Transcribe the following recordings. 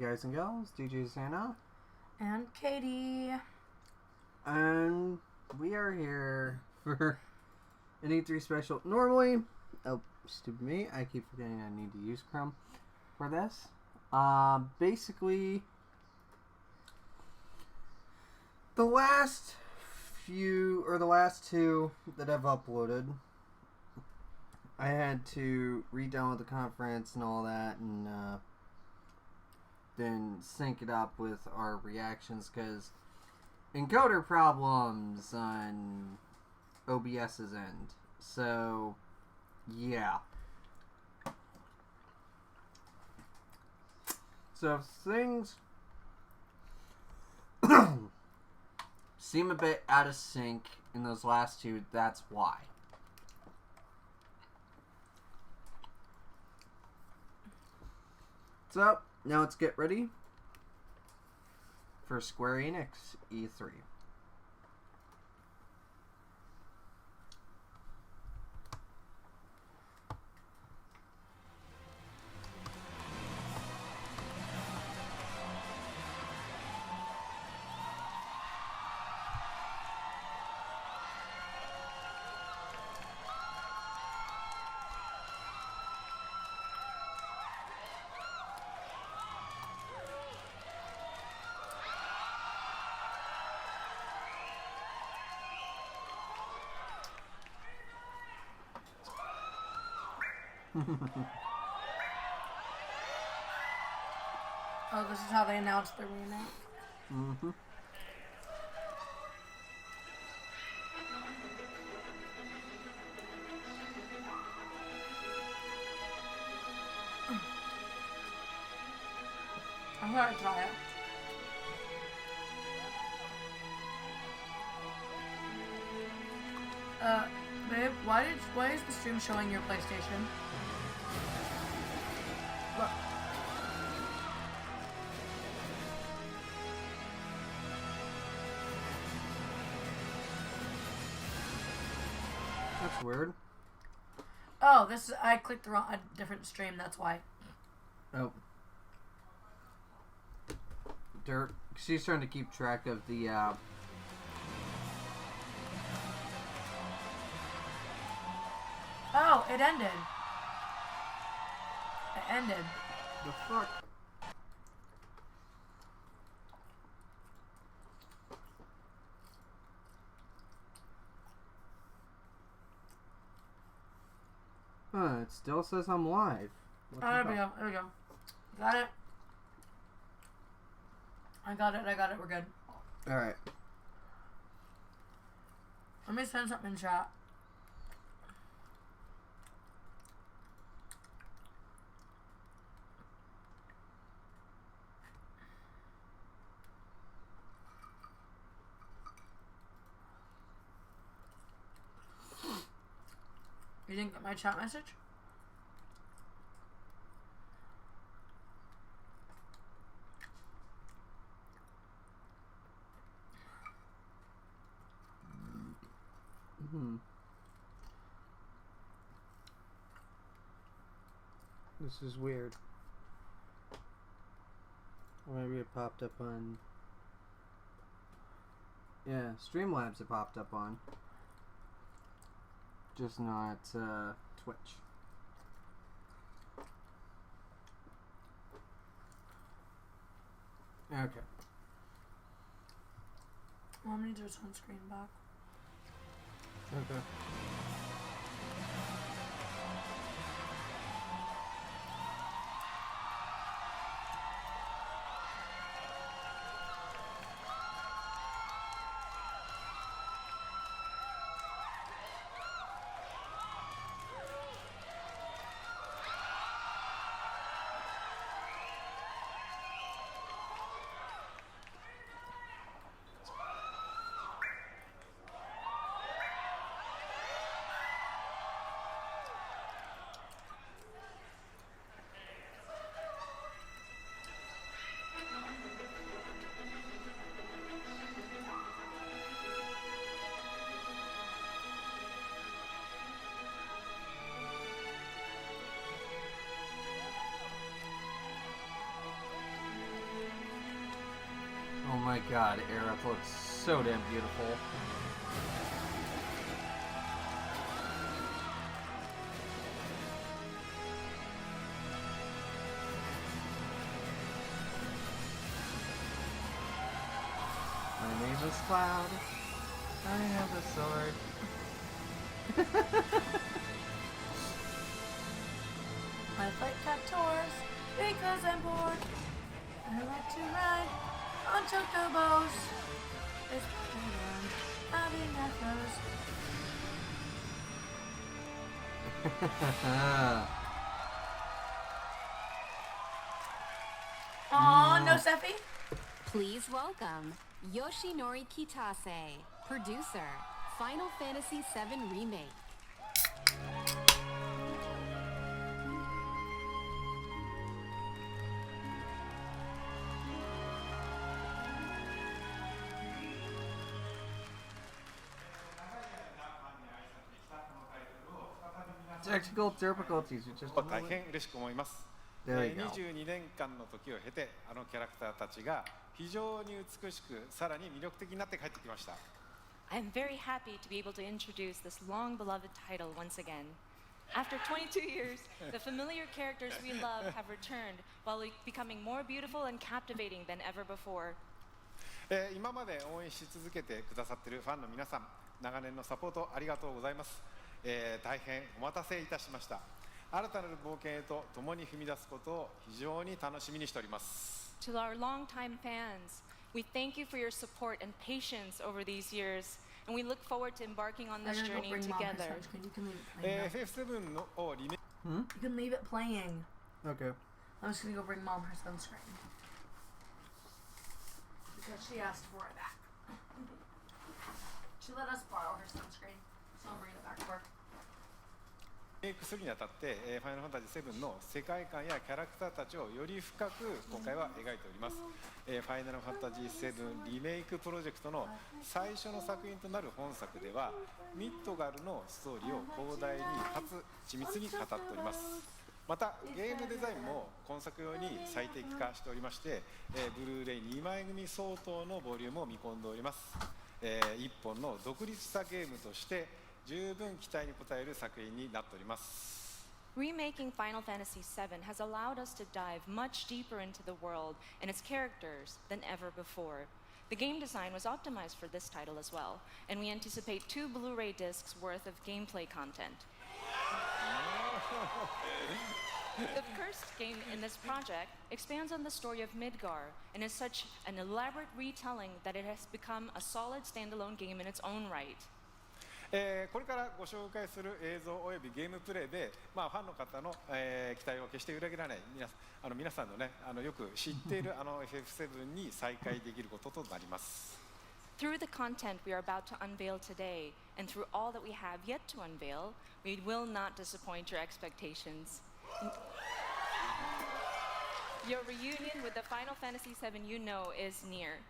guys and gals, DJ Santa. And Katie. And we are here for an E3 special. Normally, oh, stupid me, I keep forgetting I need to use Chrome for this. Basically, the last two that I've uploaded, I had to re-download the conference and all that, and then sync it up with our reactions, because encoder problems on OBS's end. So, yeah. So if things seem a bit out of sync in those last two, that's why. So, now let's get ready for Square Enix E3. Oh, this is how they announced the remake. Mm-hmm. I'm gonna try it. Babe, why is the stream showing your PlayStation? Look. That's weird. Oh, I clicked a different stream, that's why. Oh. Dirt. She's trying to keep track of the, Oh, it ended. It ended. The fuck? Huh, it still says I'm live. Oh, there we go. There we go. Got it. I got it. We're good. Alright. Let me send something in chat. You didn't get my chat message? This is weird. Or maybe it popped up on... Yeah, Streamlabs it popped up on. Just not Twitch. Okay. Well, I'm gonna do this on screen back. Okay. Oh my god, Aerith looks so damn beautiful. My name is Cloud. I have a sword. I fight captors because I'm bored. I like to ride on chocobos. It's fun having afros. Aw, no Sephi? Please welcome Yoshinori Kitase, producer, Final Fantasy VII Remake. Technical difficulties. We just 大変嬉しく思います。There you go. 22年間の時を経て、あのキャラクターたちが非常に美しく、さらに魅力的になって帰ってきました。I'm very happy to be able to introduce this long-beloved title once again. After 22 years, the familiar characters we love have returned while becoming more beautiful and captivating than ever before. 今まで応援し続けてくださっているファンの皆さん、長年のサポートありがとうございます。大変お待たせいたしました。新たなる冒険へと共に踏み出すことを非常に楽しみにしております。To our longtime fans, we thank you for your support and patience over these years, and we look forward to embarking on this journey together. You can leave it playing. FF7 のリメイク You can leave it playing. Okay. I'm just gonna go bring mom her sunscreen. Because she asked for it back. She let us borrow her sunscreen, so I'll bring it back for her. するにあたって、ファイナルファンタジー7の世界観やキャラクターたちをより深く今回は描いております。ファイナルファンタジー7リメイクプロジェクトの最初の作品となる本作では、ミッドガルのストーリーを広大にかつ緻密に語っております。またゲームデザインも今作用に最適化しておりまして、ブルーレイ2枚組相当のボリュームを見込んでおります。一本の独立したゲームとして十分期待に応える作品になっております。Remaking Final Fantasy VII has allowed us to dive much deeper into the world and its characters than ever before. The game design was optimized for this title as well, and we anticipate 2 Blu-ray discs worth of gameplay content. The first game in this project expands on the story of Midgar and is such an elaborate retelling that it has become a solid standalone game in its own right. これからご紹介する映像およびゲームプレイで、ファンの方の、期待を決して裏切らない皆さんのね、よく知っているFF7 に再会できることとなります。Through the content we are about to unveil today, and through all that we have yet to unveil, we will not disappoint your expectations. Your reunion with the Final Fantasy VII you know is near.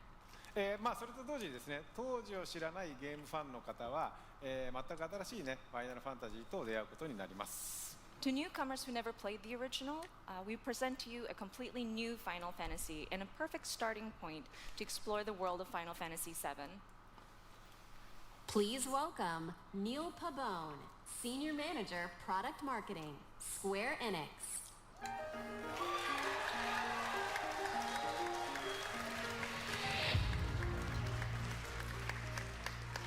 それと同時にですね、当時を知らないゲームファンの方は、全く新しいね、ファイナルファンタジーと出会うことになります。To newcomers who never played the original, we present to you a completely new Final Fantasy and a perfect starting point to explore the world of Final Fantasy VII. Please welcome Neil Pabone, Senior Manager, Product Marketing, Square Enix.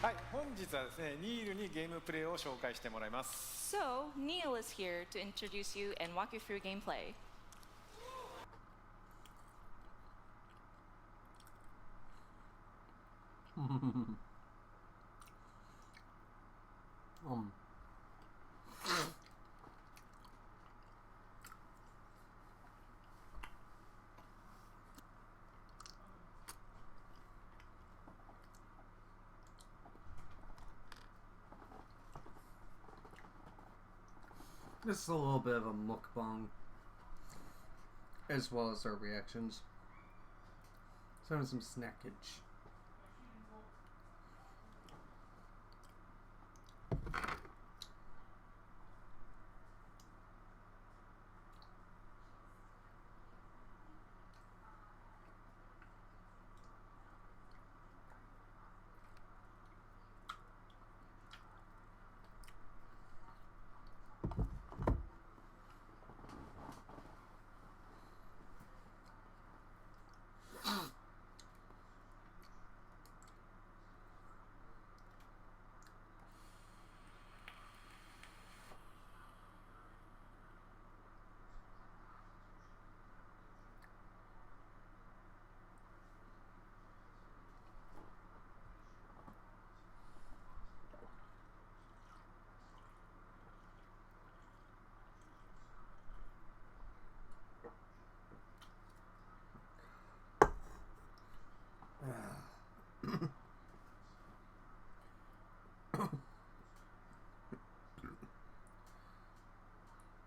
はい、本日はですね、ニールにゲームプレイを紹介してもらいます。So, Neil is here to introduce you and walk you through gameplay. This is a little bit of a mukbang, as well as our reactions. Some snackage.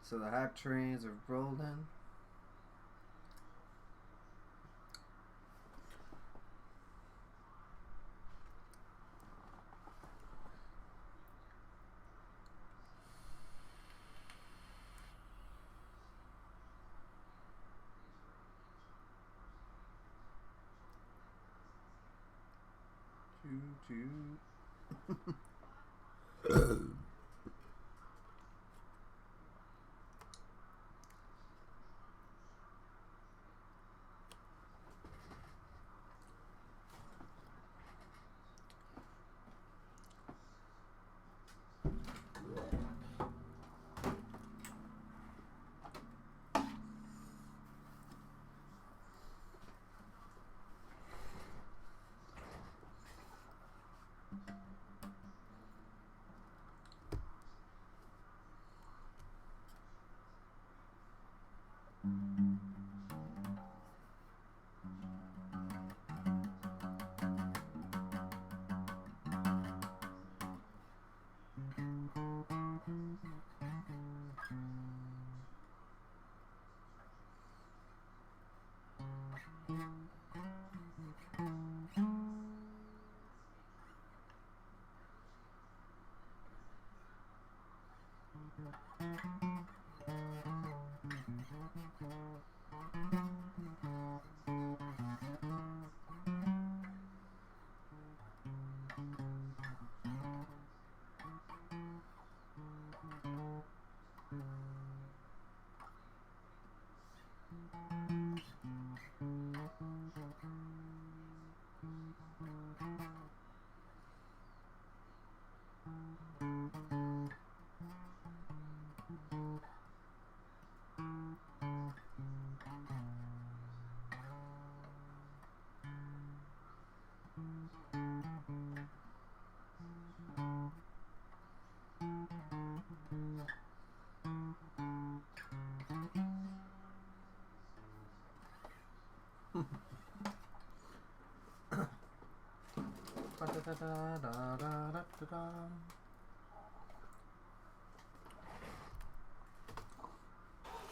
So the hype trains are rolling.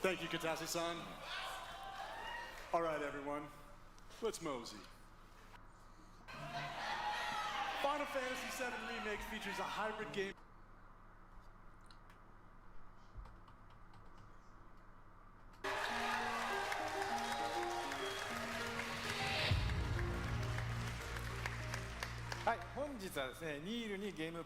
Thank you, Katase-san. All right, everyone, let's mosey. Final Fantasy VII Remake features a hybrid game. Hi, 本日はですね、ニールにゲーム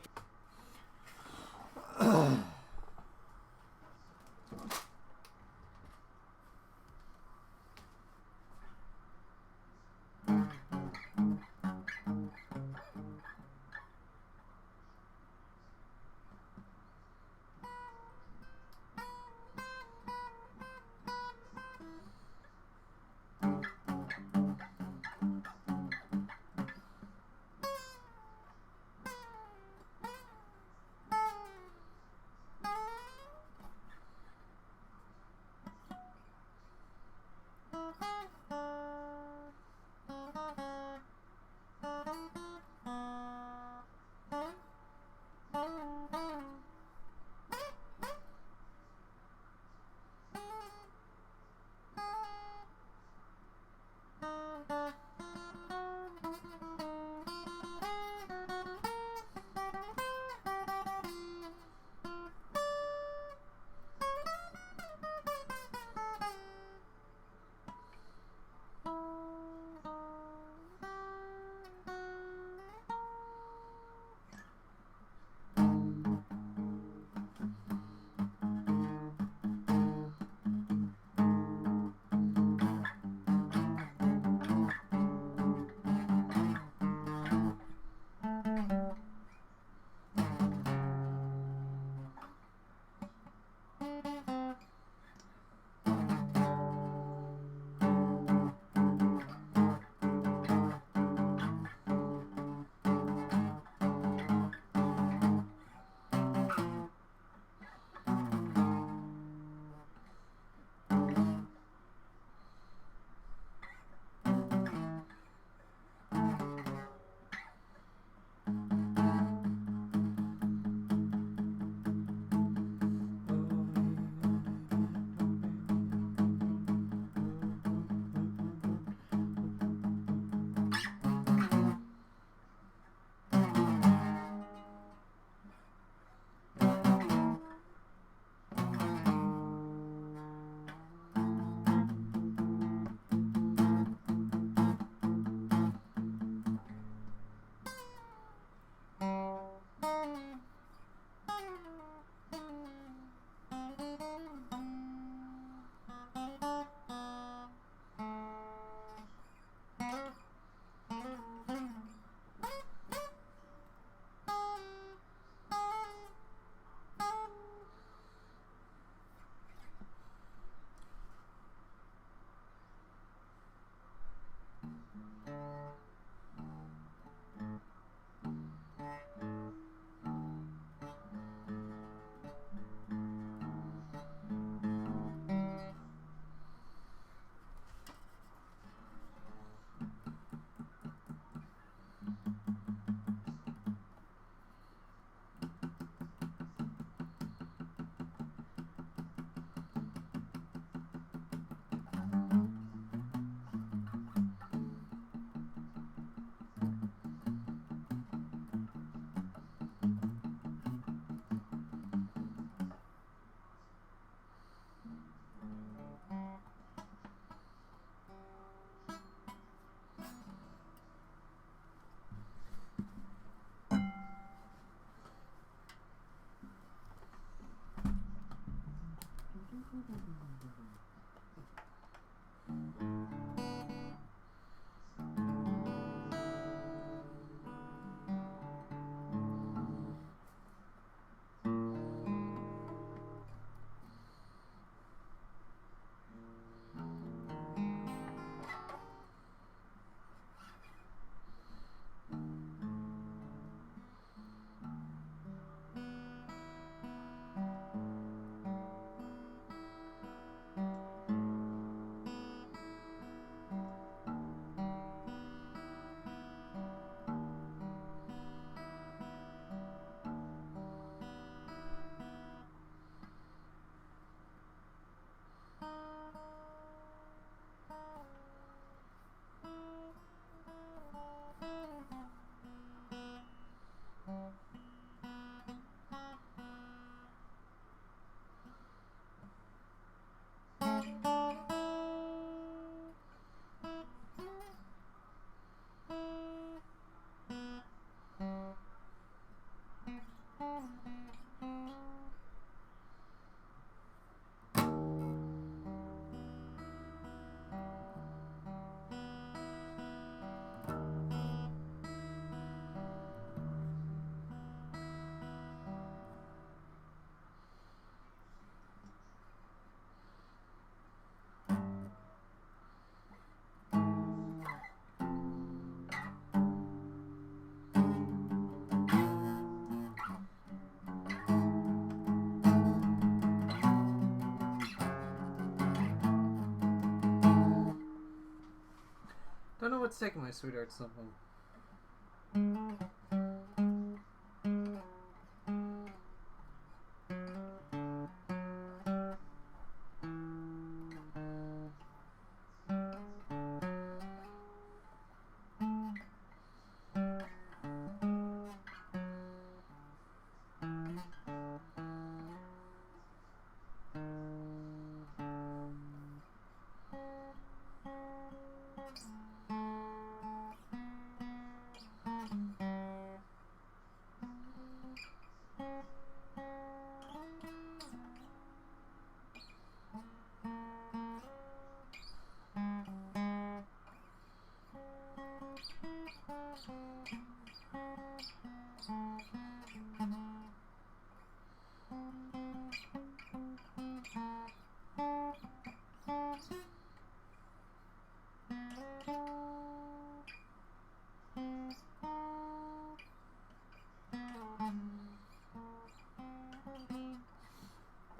don't know what's taking my sweetheart something.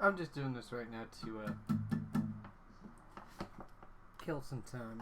I'm just doing this right now to kill some time.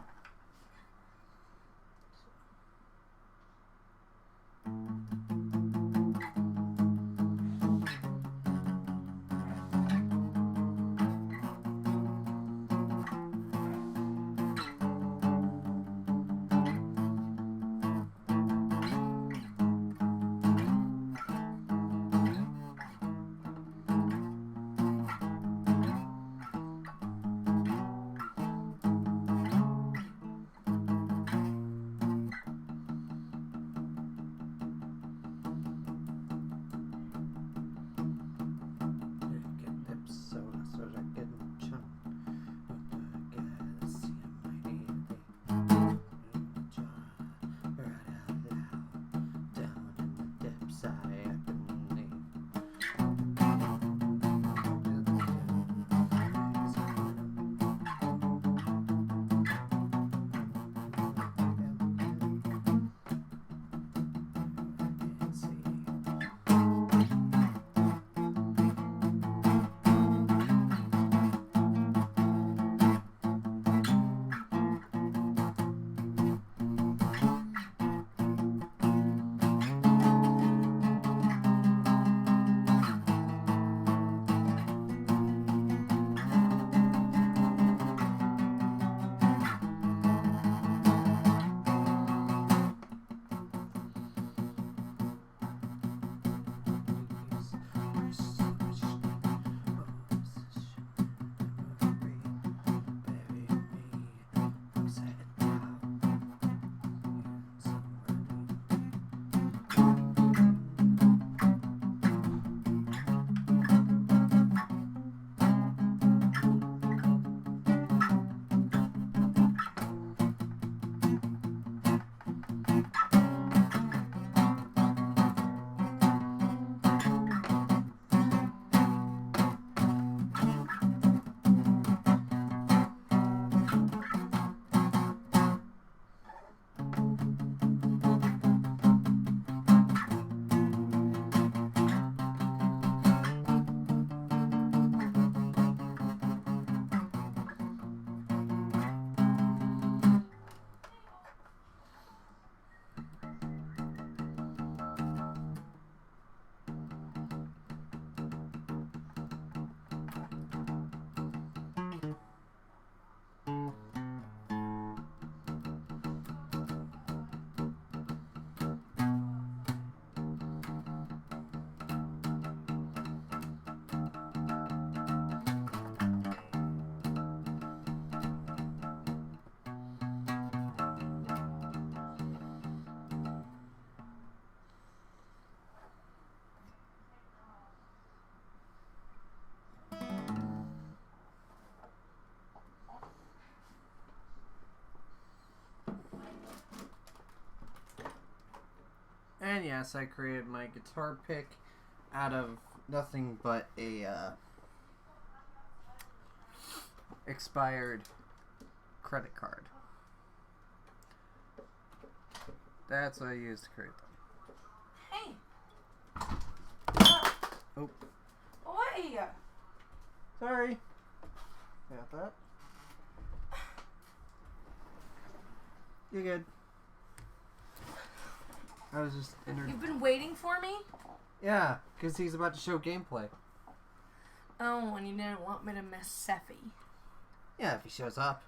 And yes, I created my guitar pick out of nothing but a expired credit card. That's what I used to create them. Hey! Oh, Oi! You're good. I was just You've been waiting for me? Yeah, because he's about to show gameplay. Oh, and you didn't want me to miss Sephi. Yeah, if he shows up.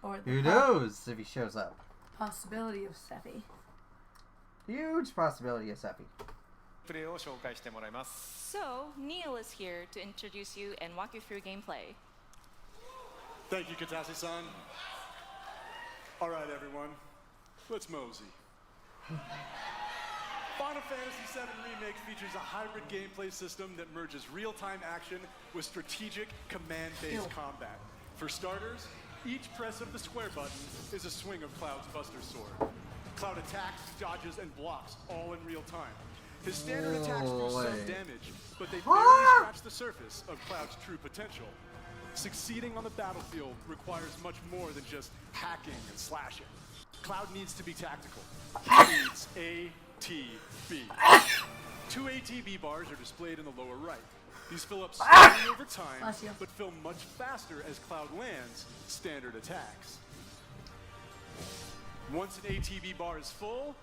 Or the Who knows if he shows up? possibility of Sephi. Huge possibility of Seppi. プレイを紹介してもらいます。 So, Neil is here to introduce you and walk you through gameplay. Thank you, Katase-san. All right, everyone. Let's mosey. Final Fantasy VII Remake features a hybrid gameplay system that merges real-time action with strategic command-based combat. For starters, each press of the square button is a swing of Cloud's Buster Sword. Cloud attacks, dodges, and blocks all in real time. His standard attacks do some damage, but they barely scratch the surface of Cloud's true potential. Succeeding on the battlefield requires much more than just hacking and slashing. Cloud needs to be tactical. He needs ATB. 2 ATB bars are displayed in the lower right. These fill up slowly over time, but fill much faster as Cloud lands standard attacks. Once an ATB bar is full,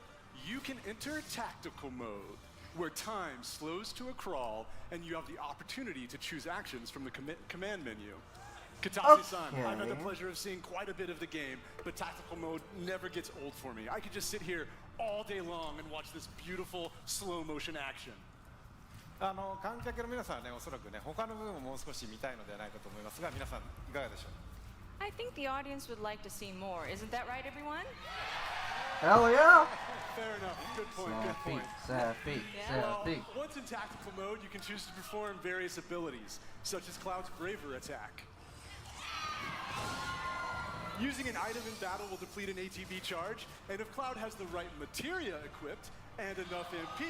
you can enter tactical mode, where time slows to a crawl and you have the opportunity to choose actions from the command menu. Katase-san, I've had the pleasure of seeing quite a bit of the game, but tactical mode never gets old for me. I could just sit here all day long and watch this beautiful slow motion action. 観客の皆さんはね、おそらくね、他の部分ももう少し見たいのではないかと思いますが、皆さんいかがでしょう。 I think the audience would like to see more. Isn't that right, everyone? Hell yeah! Fair enough. Good point. Good point. Seppi. Once in tactical mode, you can choose to perform various abilities, such as Cloud's Braver attack. Using an item in battle will deplete an ATB charge, and if Cloud has the right materia equipped and enough MP,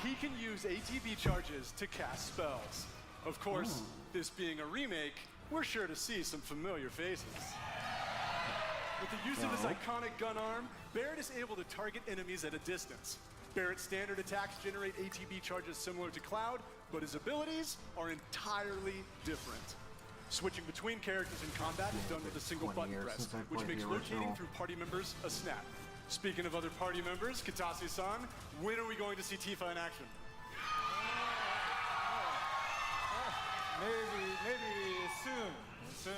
he can use ATB charges to cast spells. Of course, this being a remake, we're sure to see some familiar faces. With the use of his iconic gun arm, Barrett is able to target enemies at a distance. Barrett's standard attacks generate ATB charges similar to Cloud, but his abilities are entirely different. Switching between characters in combat is done with a single button press, which makes rotating through party members a snap. Speaking of other party members, Katase-san, when are we going to see Tifa in action? Maybe soon.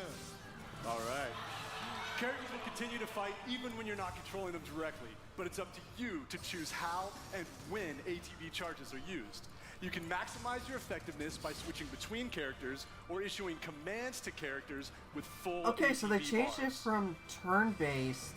All right. Characters will continue to fight even when you're not controlling them directly, but it's up to you to choose how and when ATB charges are used. You can maximize your effectiveness by switching between characters or issuing commands to characters with full Okay, so they ATB changed it bars. from turn-based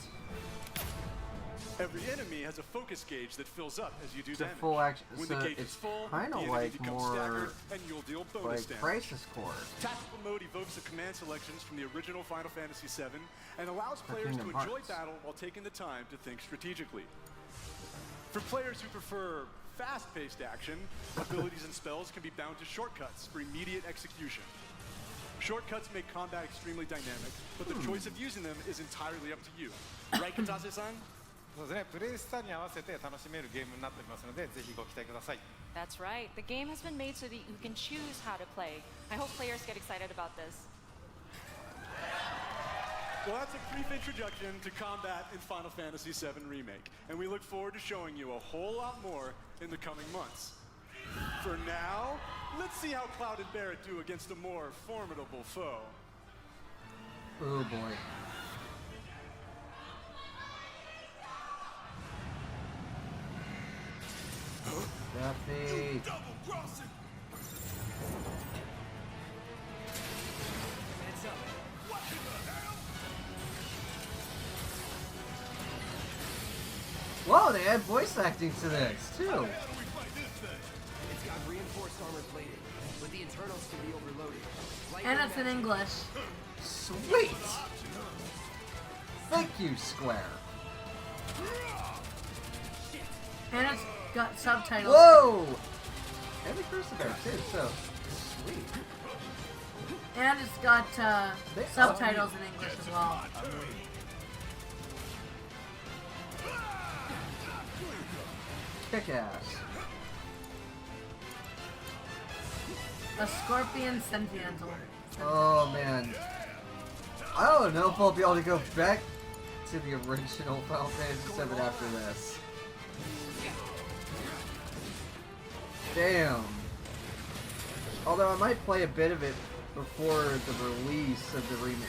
Every enemy has a focus gauge that fills up as you do to damage. full action. When So the gauge it's is full, kind the of enemy like becomes more staggered, and you'll deal bonus like damage. Crisis Core. Tactical mode evokes the command selections from the original Final Fantasy VII and allows For players to Kingdom enjoy Hearts. battle while taking the time to think strategically. For players who prefer fast-paced action, abilities and spells can be bound to shortcuts for immediate execution. Shortcuts make combat extremely dynamic, but the choice of using them is entirely up to you. Right, Katase-san? そうですね、プレイスタイルに合わせて楽しめるゲームになっておりますので、ぜひご期待ください。 That's right. The game has been made so that you can choose how to play. I hope players get excited about this. Well, that's a brief introduction to combat in Final Fantasy VII Remake, and we look forward to showing you a whole lot more in the coming months. For now, let's see how Cloud and Barrett do against a more formidable foe. Oh boy. Seppi. Whoa, they add voice acting to this too. It's got reinforced armor plating, but the internals can be overloaded. Light And it's in English. Sweet. Thank you, Square. And it's got subtitles. Whoa! And the crucifix too, so sweet. And it's got subtitles in English as well. Kick ass. A scorpion sentimental. Oh man. I don't know if I'll be able to go back to the original Final Fantasy VII after this. Damn. Although I might play a bit of it before the release of the remake.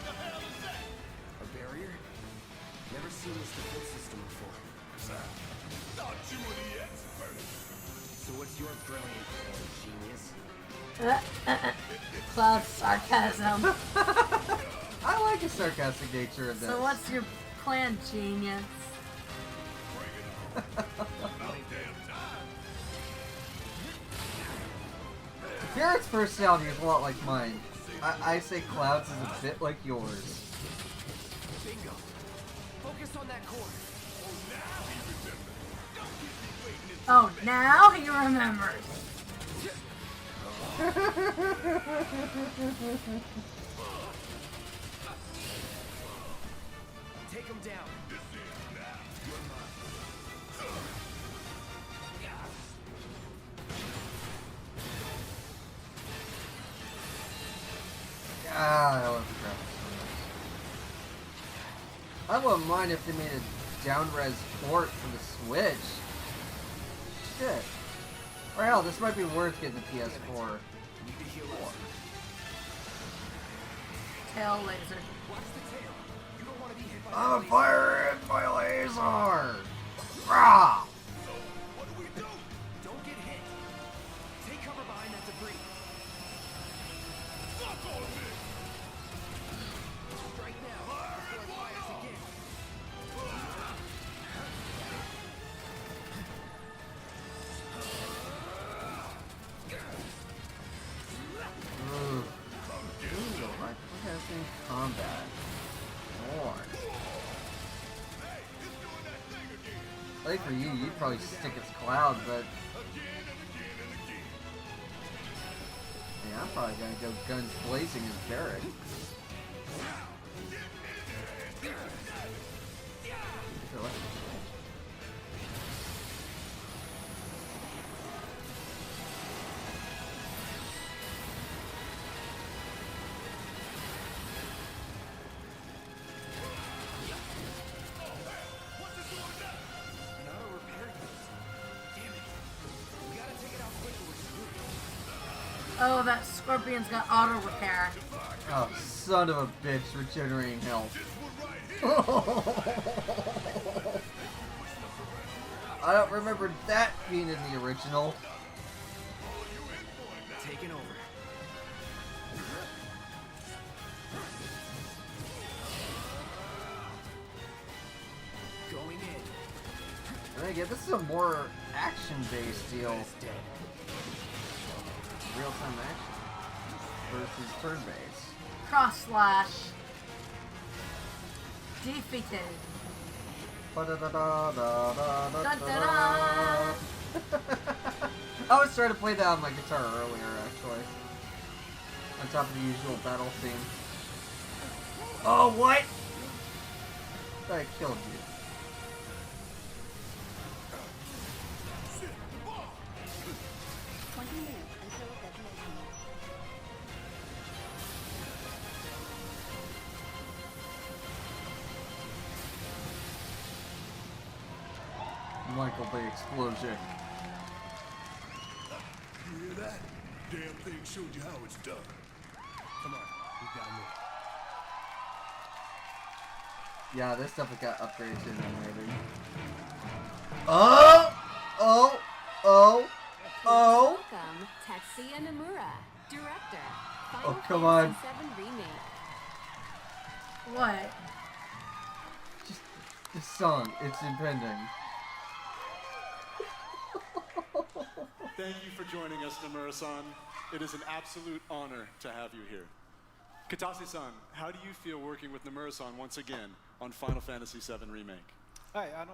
A barrier? Never seen this defense system before. Thought you were the expert. So what's your brilliant plan, genius? Cloud sarcasm. I like the sarcastic nature of this. So what's your plan, genius? Garrett's personality is a lot like mine. I say Cloud's is a bit like yours. Bingo. Focus on that core. Oh, now he remembers. Take him down. God, I love the graphics so much. I wouldn't mind if they made a down-res port for the Switch. Shit. Or hell, this might be worth getting the PS4. Need to heal up. Tail laser. Watch the tail. You don't want to be hit by I'm a fire my laser! Rah! What do we do? Don't get hit. Take cover behind that debris. Fuck all of it. Strike now before it fires again. Ooh. Ooh, like forecasting combat. More. I think for you, you'd probably stick as Cloud, but yeah, I'm probably gonna go guns blazing as Barrett. An auto repair unit. Damn it. We gotta take it out quick or we're screwed. Oh, that scorpion's got auto repair. Oh, son of a bitch, regenerating health. I don't remember that being in the original. Taking over. Going in. And again, this is a more action-based deal. It's dead. Real-time action versus turn-based. Cross slash. Defeated. Ba-da-da-da-da-da-da-da. I was trying to play that on my guitar earlier, actually. On top of the usual battle theme. Oh, what? I killed you. 20 minutes until detonation. Michael Bay explosion. You hear that? Damn thing showed you how it's done. Come on. We've got to move. Yeah, this definitely got upgraded to them maybe. Oh! Oh! Oh! Oh! Welcome, Tetsuya Nomura, director. Oh, Final come on. Fantasy VII Remake. What? Just the song, it's impending. Thank you for joining us, Nomura-san. It is an absolute honor to have you here. Katase-san, how do you feel working with Nomura-san once again on Final Fantasy VII Remake? はい、彼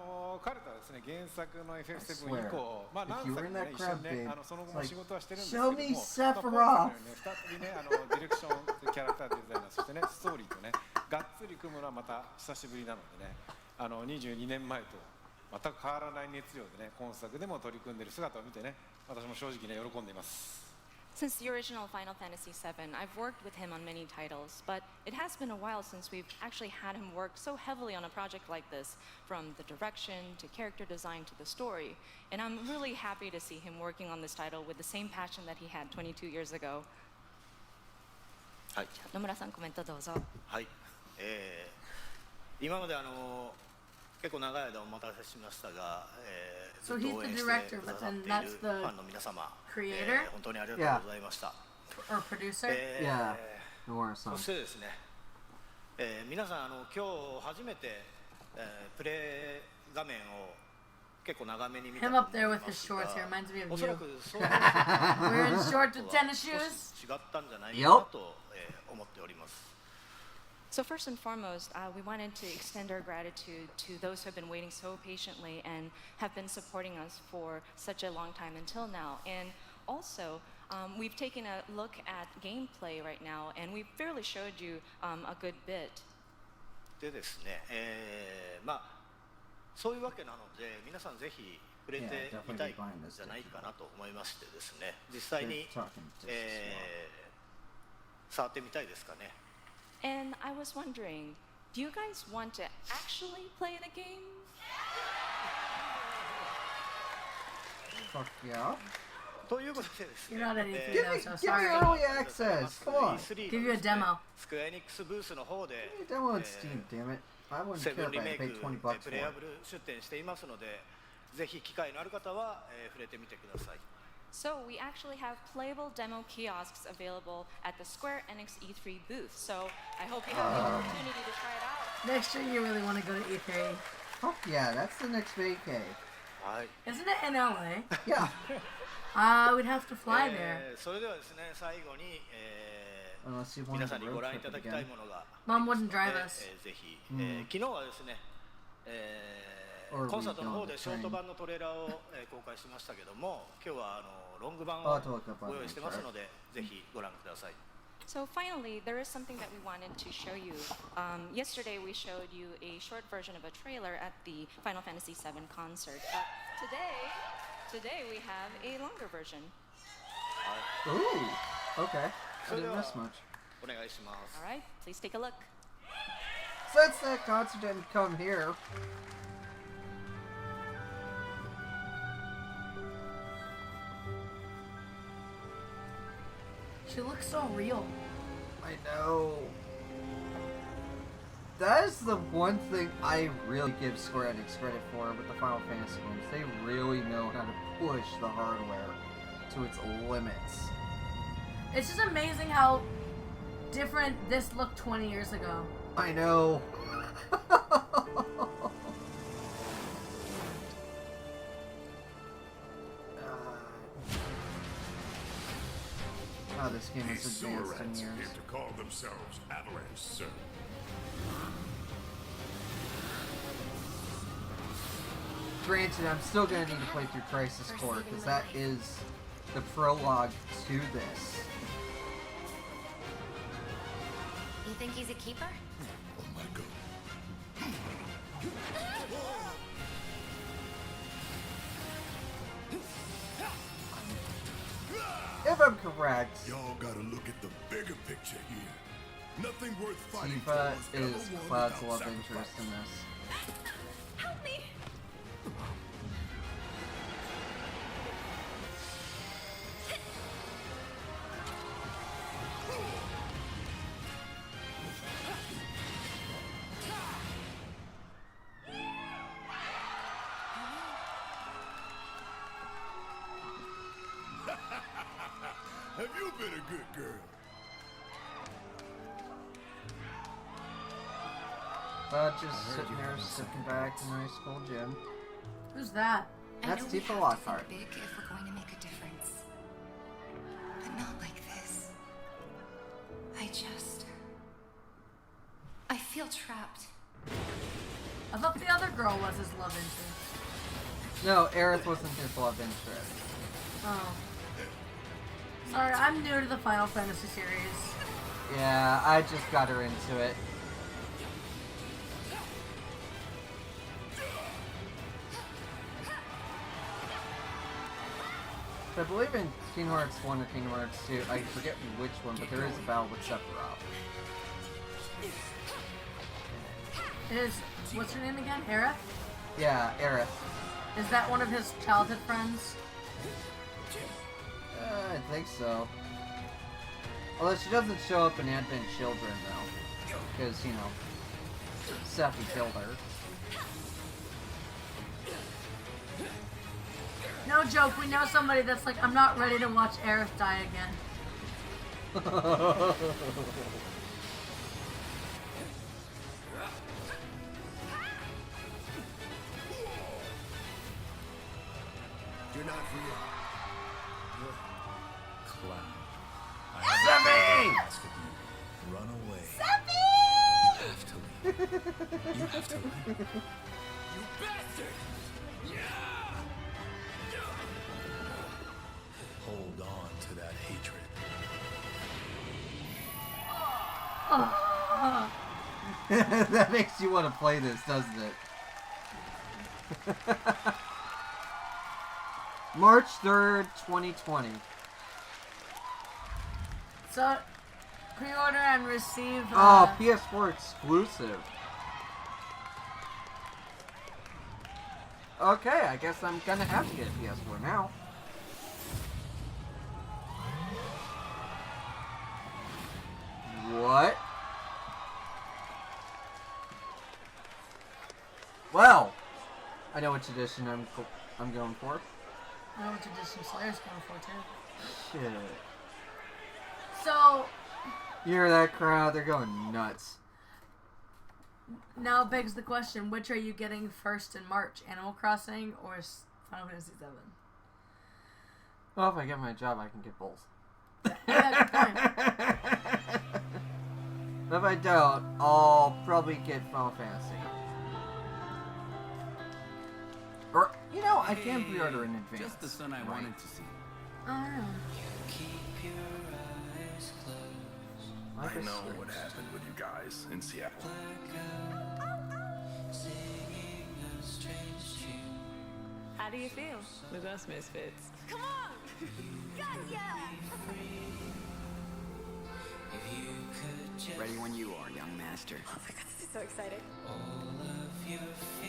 とはですね、原作の FF7 以降、まあ If 何 you 作 were in もね that 一緒に crowd, ね、 babe, その後 it's も like, 仕事はしてるんですけど show も、me まあ Sephiroth. 今回のね、再びね、ディレクション、キャラクターデザイナー、そしてね、ストーリーとね、がっつり組むのはまた久しぶりなのでね、22年前と全く変わらない熱量でね、今作でも取り組んでいる姿を見てね、私も正直ね、喜んでいます。Since the original Final Fantasy VII, I've worked with him on many titles, but it has been a while since we've actually had him work so heavily on a project like this, from the direction to character design to the story. And I'm really happy to see him working on this title with the same passion that he had 22 years ago. はい、野村さん、コメントどうぞ。はい、今まで結構長い間お待たせしましたが、So ずっ he's と応 the 援して director, くだ but さっ then ている that's フ the ァンの皆様、 creator 本当にありがとうございました。 or producer. Yeah. Nomura-san. そしてですね、皆さん今日初めて、プレイ画面を結構長めに見たと Him 思 up there い with ま his す shorts が here reminds me of おそら you. くそういう Wearing shorts with とは tennis 少 shoes. し違ったんじゃないかなと、思っております。 So first and foremost, we wanted to extend our gratitude to those who have been waiting so patiently and have been supporting us for such a long time until now. And also, we've taken a look at gameplay right now, and we've fairly showed you a good bit. でですね、まあそういうわけなので皆さんぜひ触れてみたいんじゃないかなと思いましてですね、実際に、触ってみたいですかね。 And I was wondering, do you guys want to actually play the game? Fuck yeah. ということでですね、 You're not anything Give though, me, so give me sorry. early access. Come on. Give you a demo. スクエアエニックスブースの方で Give me a demo on Steam, damn it. I wouldn't セ care ブン if リ I メ had イ to ク pay 20 bucks で for プレイヤ it. ブル出展していますので、ぜひ機会のある方は、触れてみてください。 So we actually have playable demo kiosks available at the Square Enix E3 booth. So I hope you have the opportunity to try it out. Next year you really want to go to E3. Fuck yeah, that's the next vacay. はい。 Isn't it in LA? Yeah. We'd have to fly there. それではですね、最後に、Unless you 皆 want さん to にご road 覧い trip ただ it きたい again. ものが、 Mom wouldn't drive us. ぜひ、うん昨日はですね、Or コンサートの we 方 go on で the ショート train. 版のトレーラーを、公開しましたけども、今日はロング版 I'll を have to look up on ご用意してますの the で、ぜひご覧ください。 So finally, there is something that we wanted to show you. Yesterday we showed you a short version of a trailer at the Final Fantasy VII concert. But today we have a longer version. Ooh. Okay. I それで didn't は miss much. お願いします。 All right, please take a look. Since that concert didn't come here. She looks so real. I know. That is the one thing I really give Square Enix credit for with the Final Fantasy games. They really know how to push the hardware to its limits. It's just amazing how different this looked 20 years ago. I know. Oh, this game is These advanced sewer in rats years. appear to call themselves Avalanche, sir. Granted, I'm still gonna need to play through Crisis Core because that is the prologue to this. You think he's a keeper? On my go. If I'm correct, Y'all gotta look at the bigger picture here. Nothing worth fighting Tifa for is is ever won Cloud's without love interest in sacrifice. this. Help me! Have you been a good girl? Cloud just sitting there, sitting back in high school gym. Who's that? That's I know we Tifa have to Lockhart. think big if we're going to make a difference. But not like this. I feel trapped. I thought the other girl was his love interest. No, Aerith wasn't his love interest. Oh. Sorry, I'm new to the Final Fantasy series. Yeah, I just got her into it. So I believe in Kingdom Hearts 1 or Kingdom Hearts 2, I forget which one, but there is a battle with Sephiroth. What's her name again? Aerith? Yeah, Aerith. Is that one of his childhood friends? I think so. Although she doesn't show up in Advent Children, though. Because, you know, Sephi killed her. No joke, we know somebody that's like, I'm not ready to watch Aerith die again. You're not real. You're clown. Sephi! Run away. Sephi! You have to leave. You have to leave. You bastard! Hold on to that hatred. That makes you want to play this, doesn't it? March 3rd, 2020. So, pre-order and receive... Oh, PS4 exclusive. Okay, I guess I'm gonna have to get a PS4 now. What? Well, I know which edition I'm going for. I know which edition Slayer's going for, too. Shit. So, You hear that crowd? They're going nuts. now begs the question, which are you getting first in March? Animal Crossing or Final Fantasy VII? Well, if I get my job, I can get both. Yeah, good point. But if I don't, I'll probably get Final Fantasy. Or, you know, I can pre-order in advance. Just the son I wanted to see. Oh, Like I know what happened with you guys in Seattle. How do you feel? With us misfits. Come on! Got ya! Ready when you are, young master. Oh my god, this is so exciting.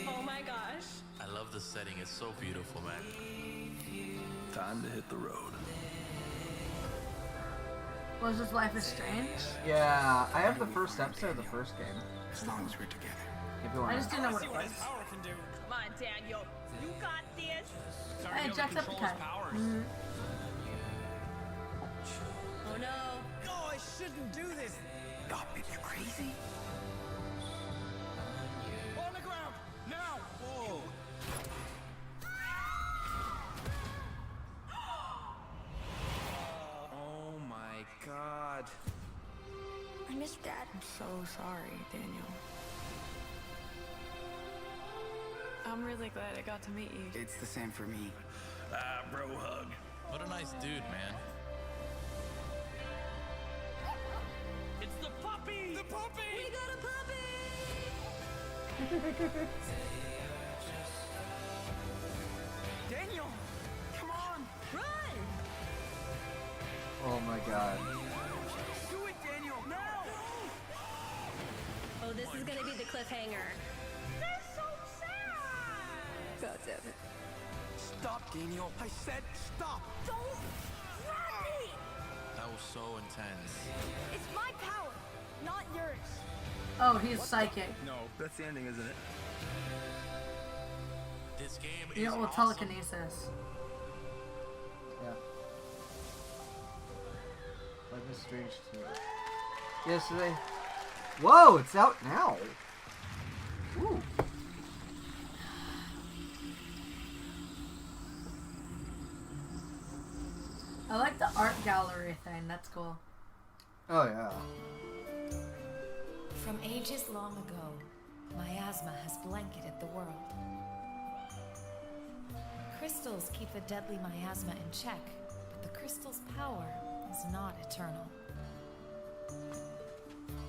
Oh my gosh. I love the setting. It's so beautiful, man. Time to hit the road. Was his Life is Strange? Yeah, I have the first episode of the first game. As long as we're together. If you want. I just didn't know what it was. Come on, Daniel. You got this. Hey, Jacksepticeye. Mm-hmm. Oh no. No, I shouldn't do this. Stop it, you crazy? On the ground, now! Whoa! Oh my god. I miss Dad. I'm so sorry, Daniel. I'm really glad I got to meet you. It's the same for me. Ah, bro hug. What a nice dude, man. It's the puppy! The puppy! We got a puppy! Daniel! Come on! Run! Oh my god. Do it, Daniel! Now! Oh, this is gonna be the cliffhanger. That's so sad! God damn it. Stop, Daniel! I said stop! Don't grab me! That was so intense. It's my power, not yours. Oh, he's psychic. No, that's the ending, isn't it? This game You is know, with awesome. telekinesis. Yeah. Life is Strange too. Yesterday. Whoa, it's out now. Ooh. I like the art gallery thing. That's cool. Oh yeah. From ages long ago, miasma has blanketed the world. Crystals keep the deadly miasma in check, but the crystal's power is not eternal.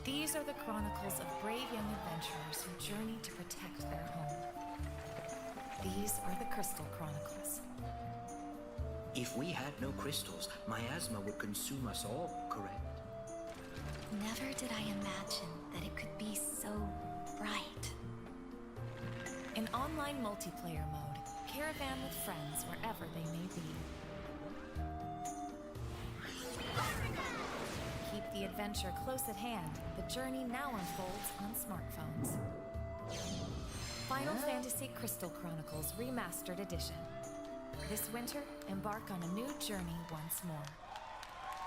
These are the chronicles of brave young adventurers who journey to protect their home. These are the Crystal Chronicles. If we had no crystals, miasma would consume us all, correct? Never did I imagine that it could be so bright. In online multiplayer mode, caravan with friends wherever they may be. Keep the adventure close at hand. The journey now unfolds on smartphones. Final Fantasy Crystal Chronicles Remastered Edition. This winter, embark on a new journey once more.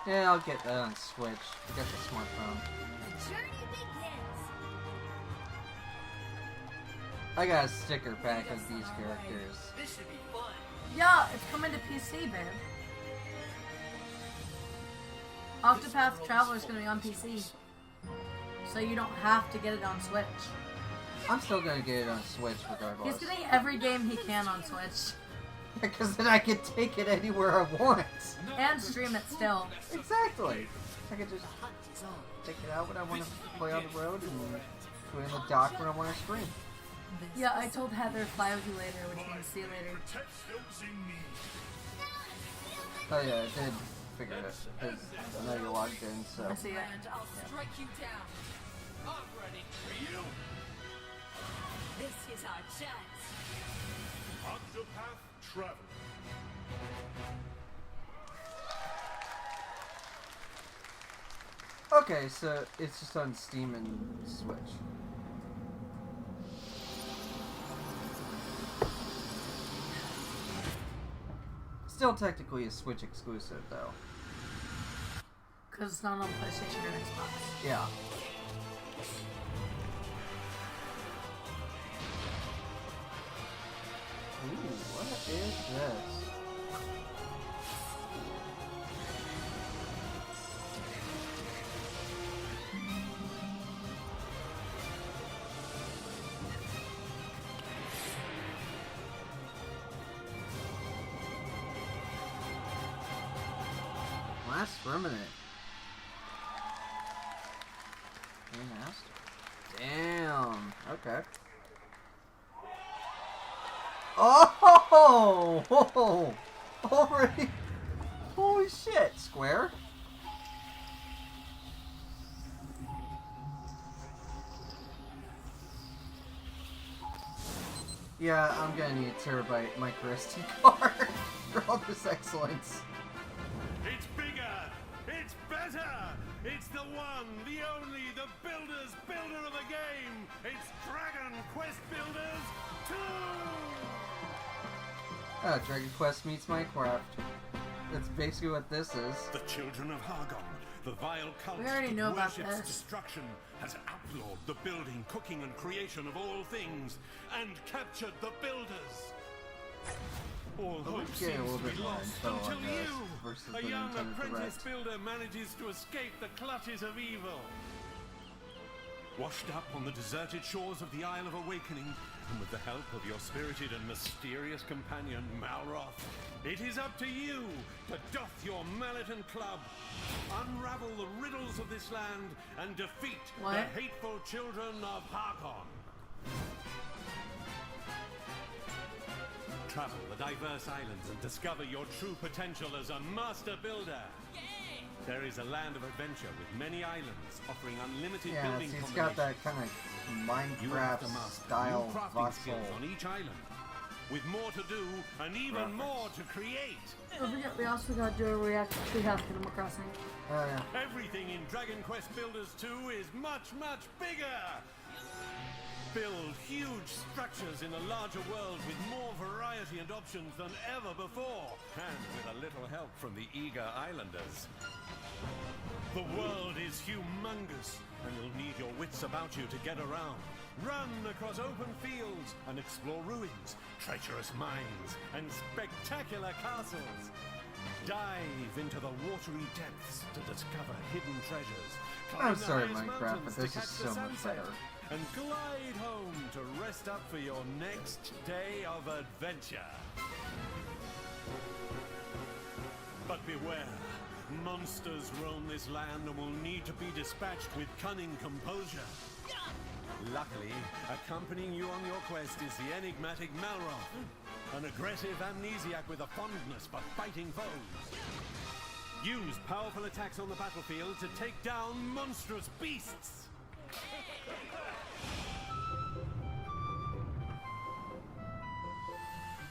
Yeah, I'll get that on Switch. I got the smartphone. The journey begins. I got a sticker pack of these characters. This should be fun. Yeah, it's coming to PC, babe. Octopath Traveler is going to be on PC. So you don't have to get it on Switch. I'm still gonna get it on Switch regardless. He's getting every game he can on Switch. Because then I can take it anywhere I want. And stream it still. Exactly. I can just take it out when I want to play on the road and put it in the dock when I want to stream. Yeah, I told Heather fly with you later, which means see you later. Oh yeah, I did figure it. Because I know you're logged in, so. I see it. I'll strike you down. I'm ready for you. This is our chance. Octopath Traveler. Okay, so it's just on Steam and Switch. Still technically a Switch exclusive, though. Because it's not on PlayStation or Xbox. Yeah. Ooh, what is this? Last Remnant. Remaster. Damn. Okay. Oh! Already? Holy shit, Square. Yeah, I'm gonna need a terabyte micro SD card for all this excellence. It's bigger! It's better! It's the one, the only, the builder's builder of a game! It's Dragon Quest Builders 2! Dragon Quest meets Minecraft. That's basically what this is. The children of Hargon, the vile cult We already know that about worships this. destruction, has outlawed the building, cooking, and creation of all things, and captured the builders. All But we hope get a little seems to bit be more lost info until on this you, versus a the young Nintendo apprentice Direct. builder, manages to escape the clutches of evil. Washed up on the deserted shores of the Isle of Awakening, and with the help of your spirited and mysterious companion, Malroth, it is up to you to doff your mallet and club, unravel the riddles of this land, and defeat What? the hateful children of Hargon. Travel the diverse islands and discover your true potential as a master builder. There is a land of adventure with many islands offering unlimited Yeah, building it's got that kind of You have to Minecraft master style new crafting voxel. skills on each island, with more to do and even Graphics. more to create. Don't forget, we also got to do a react to Treehouse Animal Crossing. Oh yeah. Everything in Dragon Quest Builders 2 is much, much bigger. Build huge structures in a larger world with more variety and options than ever before, and with a little help from the eager islanders. The world is humongous, and you'll need your wits about you to get around. Run across open fields and explore ruins, treacherous mines, and spectacular castles. Dive into the watery depths to discover hidden treasures. I'm Climb the sorry, highest Minecraft, mountains but to this is catch so the much sunset, better. and glide home to rest up for your next day of adventure. But beware, monsters roam this land and will need to be dispatched with cunning composure. Luckily, accompanying you on your quest is the enigmatic Malroth. An aggressive amnesiac with a fondness for fighting foes. Use powerful attacks on the battlefield to take down monstrous beasts.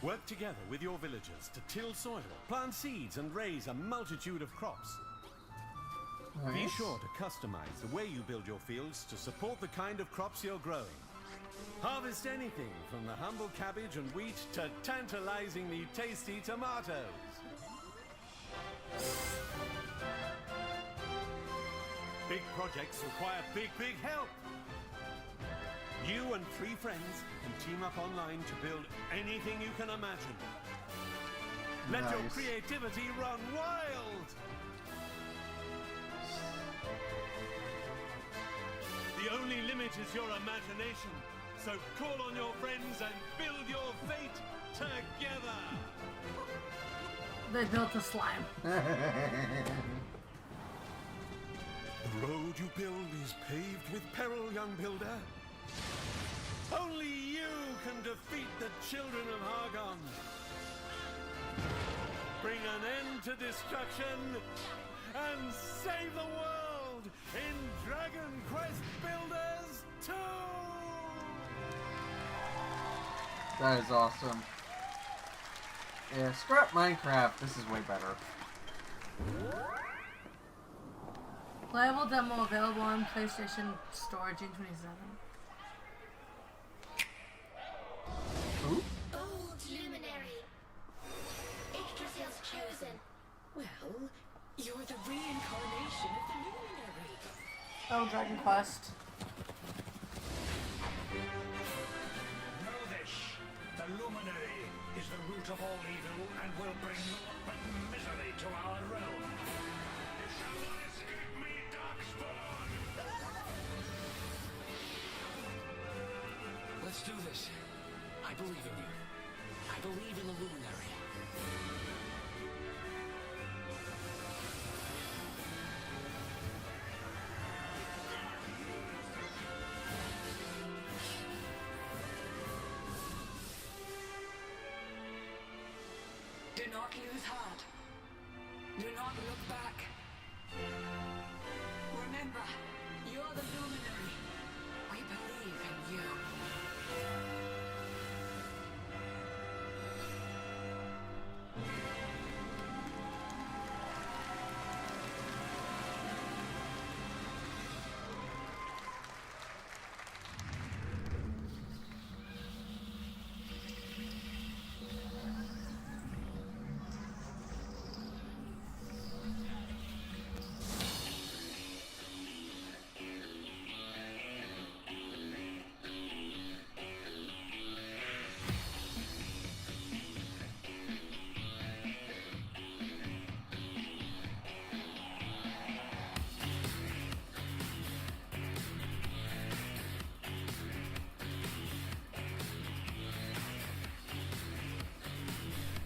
Work together with your villagers to till soil, plant seeds, and raise a multitude of crops. Nice. Be sure to customize the way you build your fields to support the kind of crops you're growing. Harvest anything from the humble cabbage and wheat to tantalizingly tasty tomatoes. Big projects require big help. You and 3 friends can team up online to build anything you can imagine. Let your Nice. creativity run wild! The only limit is your imagination. So call on your friends and build your fate together! They built a slime. The road you build is paved with peril, young builder. Only you can defeat the children of Hargon. Bring an end to destruction and save the world in Dragon Quest Builders 2! That is awesome. Yeah, scrap Minecraft. This is way better. Playable demo available on PlayStation Store June 27. Who? Old Luminary. Yggdrasil's chosen. Well, you're the reincarnation of the Luminary. Oh, Dragon Quest. Know this. The Luminary is the root of all evil and will bring naught but misery to our realm. You shall not escape me, Darkspawn! Let's do this. I believe in you. I believe in the Luminary. Do not lose heart. Do not look back. Remember, you're the Luminary. We believe in you.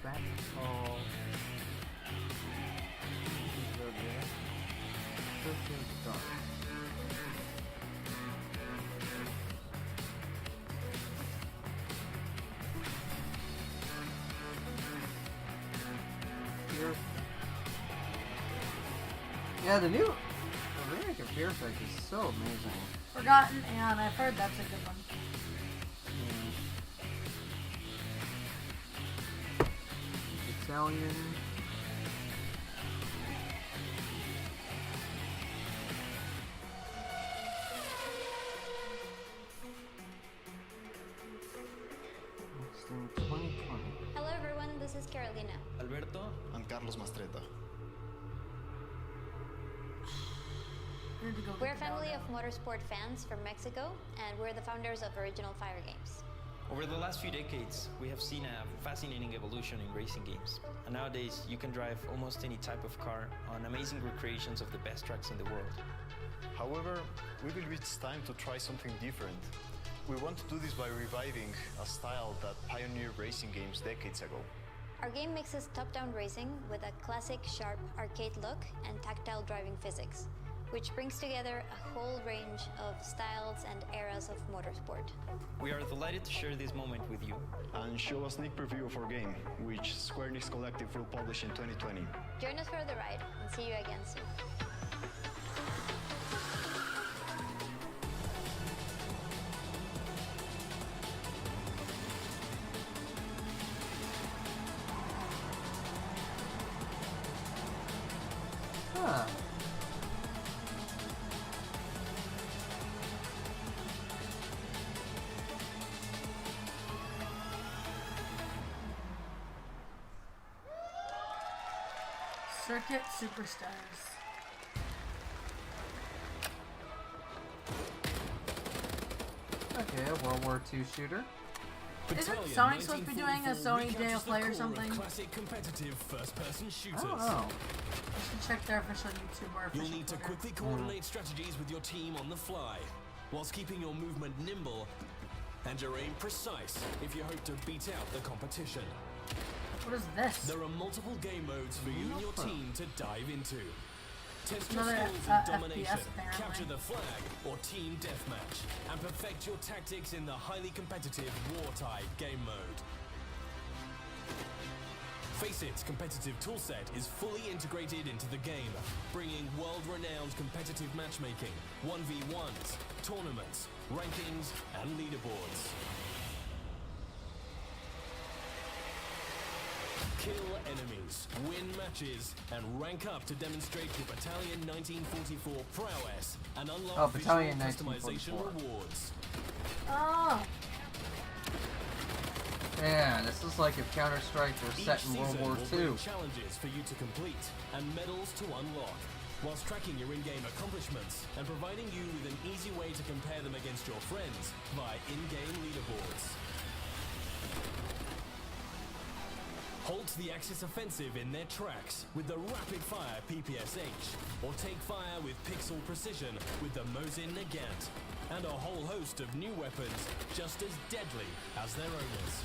That's all. Yeah, the remake of Fear Strike is so amazing. Forgotten, and I've heard that's a good one. Italian. Next in 2020. Hello everyone, this is Carolina. Alberto and Carlos Mastreta. We're a family of motorsport fans from Mexico, and we're the founders of Original Fire Games. Over the last few decades, we have seen a fascinating evolution in racing games. And nowadays, you can drive almost any type of car on amazing recreations of the best tracks in the world. However, we believe it's time to try something different. We want to do this by reviving a style that pioneered racing games decades ago. Our game mixes top-down racing with a classic, sharp arcade look and tactile driving physics. which brings together a whole range of styles and eras of motorsport. We are delighted to share this moment with you. And show a sneak preview of our game, which Square Enix Collective will publish in 2020. Join us for the ride and see you again soon. Huh. Circuit Superstars. Okay, a World War II shooter. Isn't Sony supposed to be doing a Sony Day of Play or something? Classic competitive first-person shooters. Oh. I should check their official YouTube or official You'll need to Twitter. quickly coordinate strategies with your team on the fly, whilst keeping your movement nimble and your aim precise if you hope to beat out the competition. What is this? There are multiple game modes for you and your team to dive into. Test your Another, skills in FPS domination, apparently. capture the flag, or team deathmatch, and perfect your tactics in the highly competitive Wartide game mode. Face It's competitive toolset is fully integrated into the game, bringing world-renowned competitive matchmaking, 1v1s, tournaments, rankings, and leaderboards. Kill enemies, win matches, and rank up to demonstrate your Battalion 1944 prowess and unlock visual Battalion customization 1944. rewards. Oh. Yeah, this is like if Counter-Strike were set in World Each War season will II. bring challenges for you to complete and medals to unlock, whilst tracking your in-game accomplishments and providing you with an easy way to compare them against your friends via in-game leaderboards. Halt the Axis offensive in their tracks with the rapid-fire PPSH, or take fire with pixel precision with the Mosin Nagant, and a whole host of new weapons just as deadly as their owners.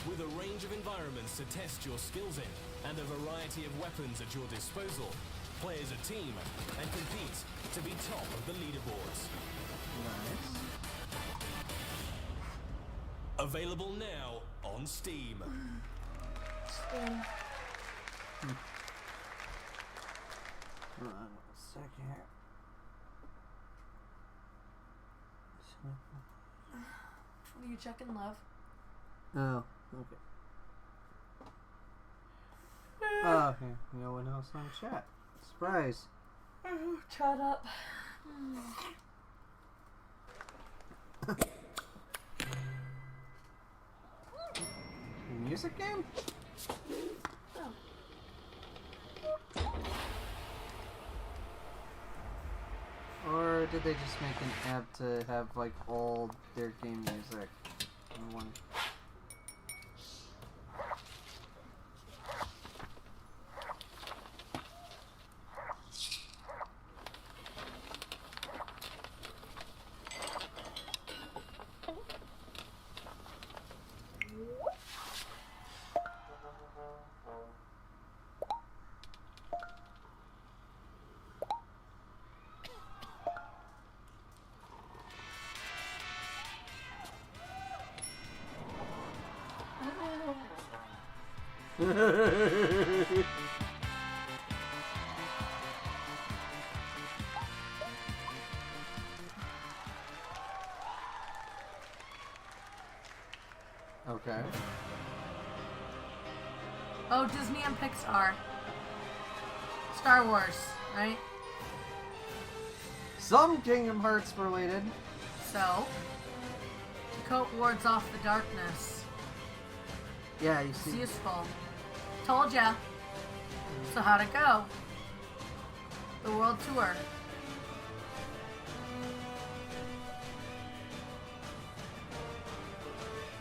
With a range of environments to test your skills in, and a variety of weapons at your disposal, play as a team and compete to be top of the leaderboards. Nice. Available now on Steam. Steam. Hold on a second here. What are you checking, love? Oh, okay. Oh, okay. No one else on chat. Surprise. Shut up. Music game? Or did they just make an app to have like all their game music in one? Okay. Oh, Disney and Pixar. Star Wars, right? Some Kingdom Hearts related. So, the coat wards off the darkness. Yeah, you It's see. useful. Told ya. So how'd it go? The world tour.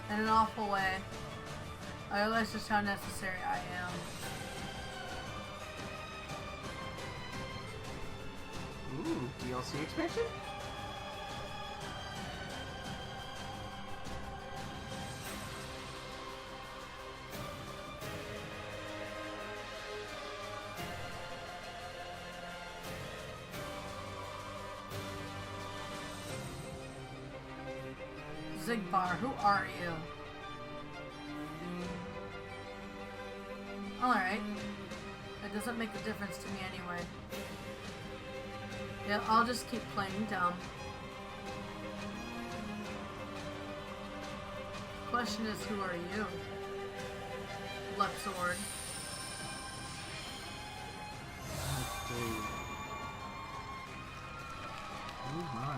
In an awful way. I realize just how necessary I am. Ooh, DLC expansion? Zigbar, who are you? Alright. It doesn't make a difference to me anyway. Yeah, I'll just keep playing dumb. Question is, who are you? Luxord. Let's see. Oh my.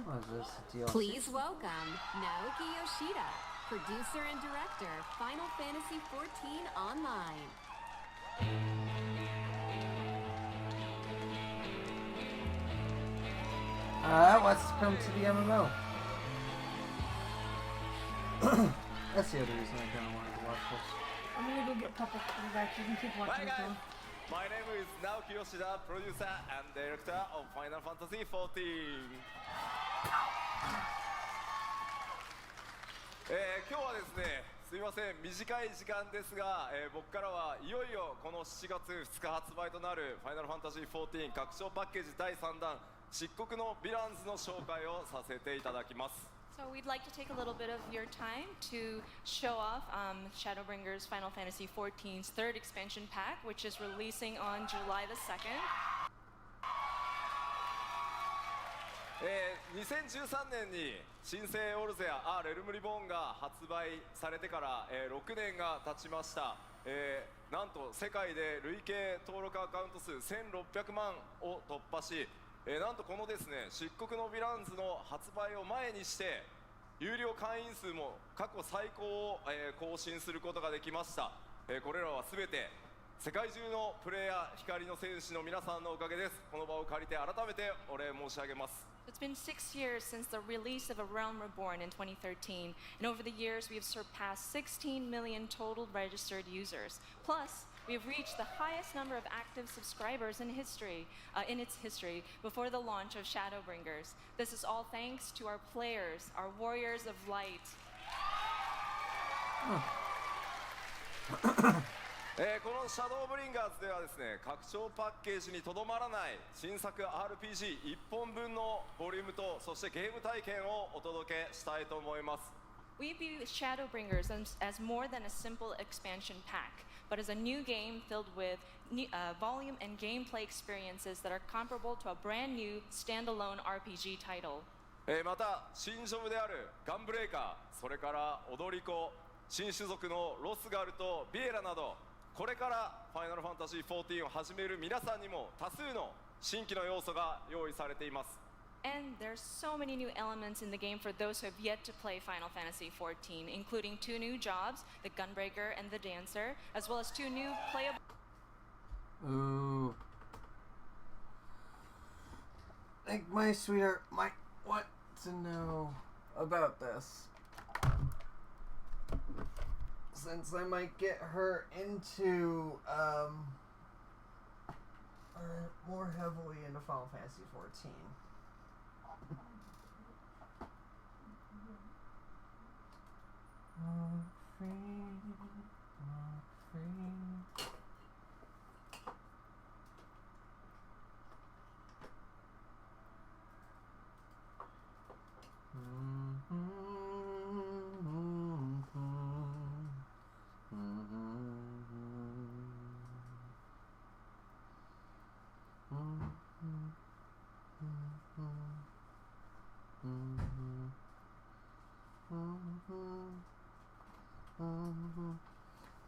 What is this? DLC? Please welcome Naoki Yoshida, producer and director, Final Fantasy XIV Online. Let's come to the MMO. That's the other reason I kind of wanted to watch this. I'm gonna go get Papa back. You can keep watching this one. My name is Naoki Yoshida, producer and director of Final Fantasy XIV. 今日はですね、すみません、短い時間ですが、僕からはいよいよこの7月2日発売となる Final Fantasy XIV 拡張パッケージ第3弾漆黒のヴィランズの紹介をさせていただきます。 So we'd like to take a little bit of your time to show off Shadowbringers Final Fantasy XIV's third expansion pack, which is releasing on July the 2nd. 2013年に新生オルゼア・レルムリボーンが発売されてから、6年が経ちました、なんと世界で累計登録アカウント数1600万を突破し、なんとこのですね漆黒のヴィランズの発売を前にして有料会員数も過去最高を、更新することができました、これらは全て世界中のプレイヤー光の戦士の皆さんのおかげです。この場を借りて改めてお礼申し上げます。 It's been 6 years since the release of A Realm Reborn in 2013, and over the years we have surpassed 16 million total registered users. Plus, we have reached the highest number of active subscribers in its history before the launch of Shadowbringers. This is all thanks to our players, our warriors of light. このシャドーブリンガーズではですね、拡張パッケージにとどまらない新作 RPG1 本分のボリュームとそしてゲーム体験をお届けしたいと思います。 We view Shadowbringers as more than a simple expansion pack, but as a new game filled with volume and gameplay experiences that are comparable to a brand new standalone RPG title. また新ジョブであるガンブレイカー、それから踊り子、新種族のロスガルとビエラなど、これからファイナルファンタジー14を始める皆さんにも多数の新規の要素が用意されています。 And there's so many new elements in the game for those who have yet to play Final Fantasy XIV, including 2 new jobs, the Gunbreaker and the Dancer, as well as 2 new playable... Ooh. Like my sweetheart might want to know about this. Since I might get her into more heavily into Final Fantasy XIV.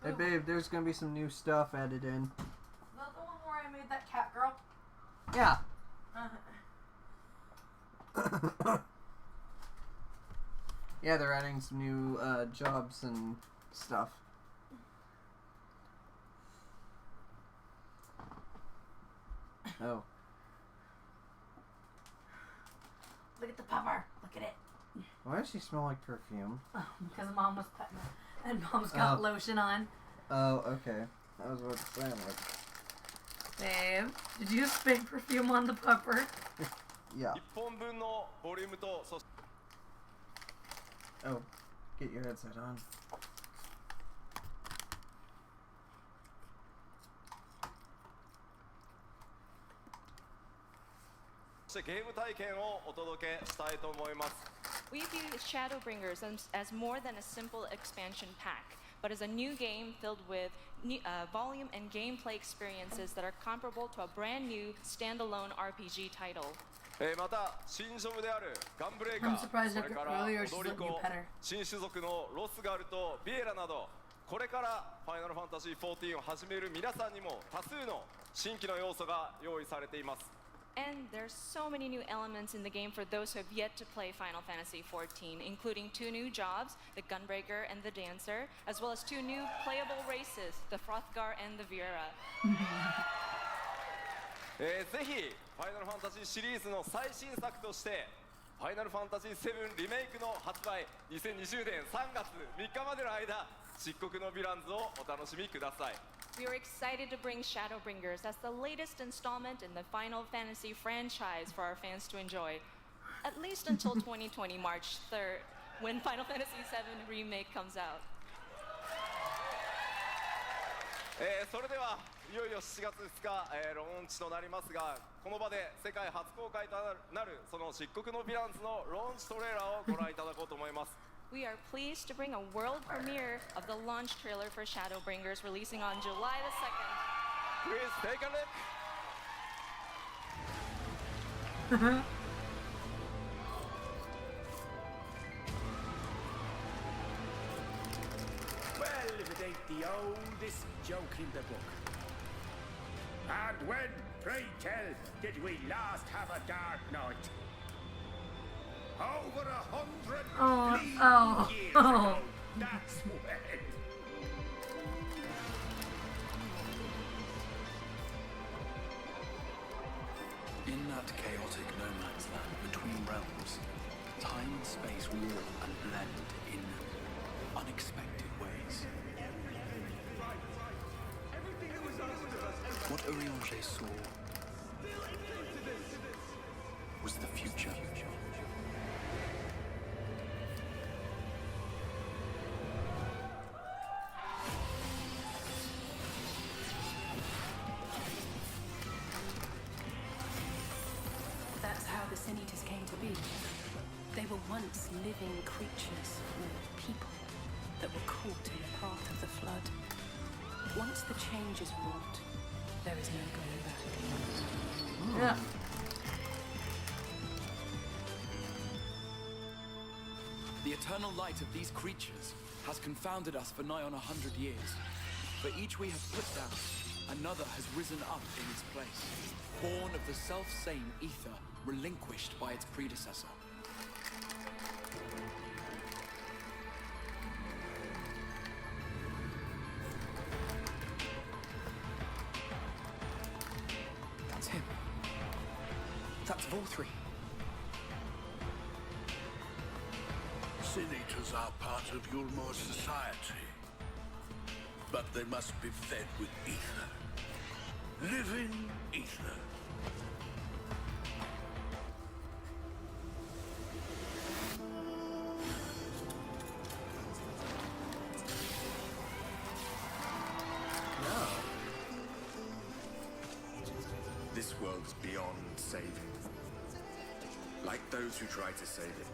Hey babe, there's gonna be some new stuff added in. Is that the one where I made that cat girl? Yeah. Yeah, they're adding some new jobs and stuff. Oh. Look at the pupper. Look at it. Why does she smell like perfume? Oh, because Mom was petting it. And Mom's got lotion on. Oh, okay. I was about to say, I'm like... Babe, did you spray perfume on the pupper? Yeah. 1本分のボリュームとそして Oh, get your headset on. そしてゲーム体験をお届けしたいと思います。 We view Shadowbringers as more than a simple expansion pack, but as a new game filled with volume and gameplay experiences that are comparable to a brand new standalone RPG title. また新ジョブであるガンブレイカー、 I'm surprised それから踊 earlier り she's letting 子 you pet her. 新種族のロスガルとビエラなどこれからファイナルファンタジー14を始める皆さんにも多数の新規の要素が用意されています。 And there's so many new elements in the game for those who have yet to play Final Fantasy XIV, including 2 new jobs, the Gunbreaker and the Dancer, as well as 2 new playable races, the Frothgar and the Viera. ぜひファイナルファンタジーシリーズの最新作としてファイナルファンタジー7リメイクの発売2020年3月3日までの間漆黒のヴィランズをお楽しみください。 We are excited to bring Shadowbringers as the latest installment in the Final Fantasy franchise for our fans to enjoy, at least until 2020 March 3rd, when Final Fantasy VII Remake comes out. それではいよいよ7月2日、ローンチとなりますが、この場で世界初公開となるその漆黒のヴィランズのローンチトレーラーをご覧いただこうと思います。 We are pleased to bring a world premiere of the launch trailer for Shadowbringers, releasing on July the 2nd. Please take a look. Well, if it ain't the oldest joke in the book. And when, pray tell, did we last have a dark night? Over 100 years ago. That's when. In that chaotic no man's land between realms, time and space warp and blend in unexpected ways. What Urianger saw was the future. That's how the Sin Eaters came to be. They were once living creatures, or people, that were caught in the path of the flood. Once the change is wrought, there is no going back. Yeah. The eternal light of these creatures has confounded us for nigh on 100 years. For each we have put down, another has risen up in its place, born of the self-same ether, relinquished by its predecessor. That's him. That's Volthree. Sin Eaters are part of Yulmor's society. But they must be fed with ether. Living ether. This world's beyond saving. Like those who try to save it.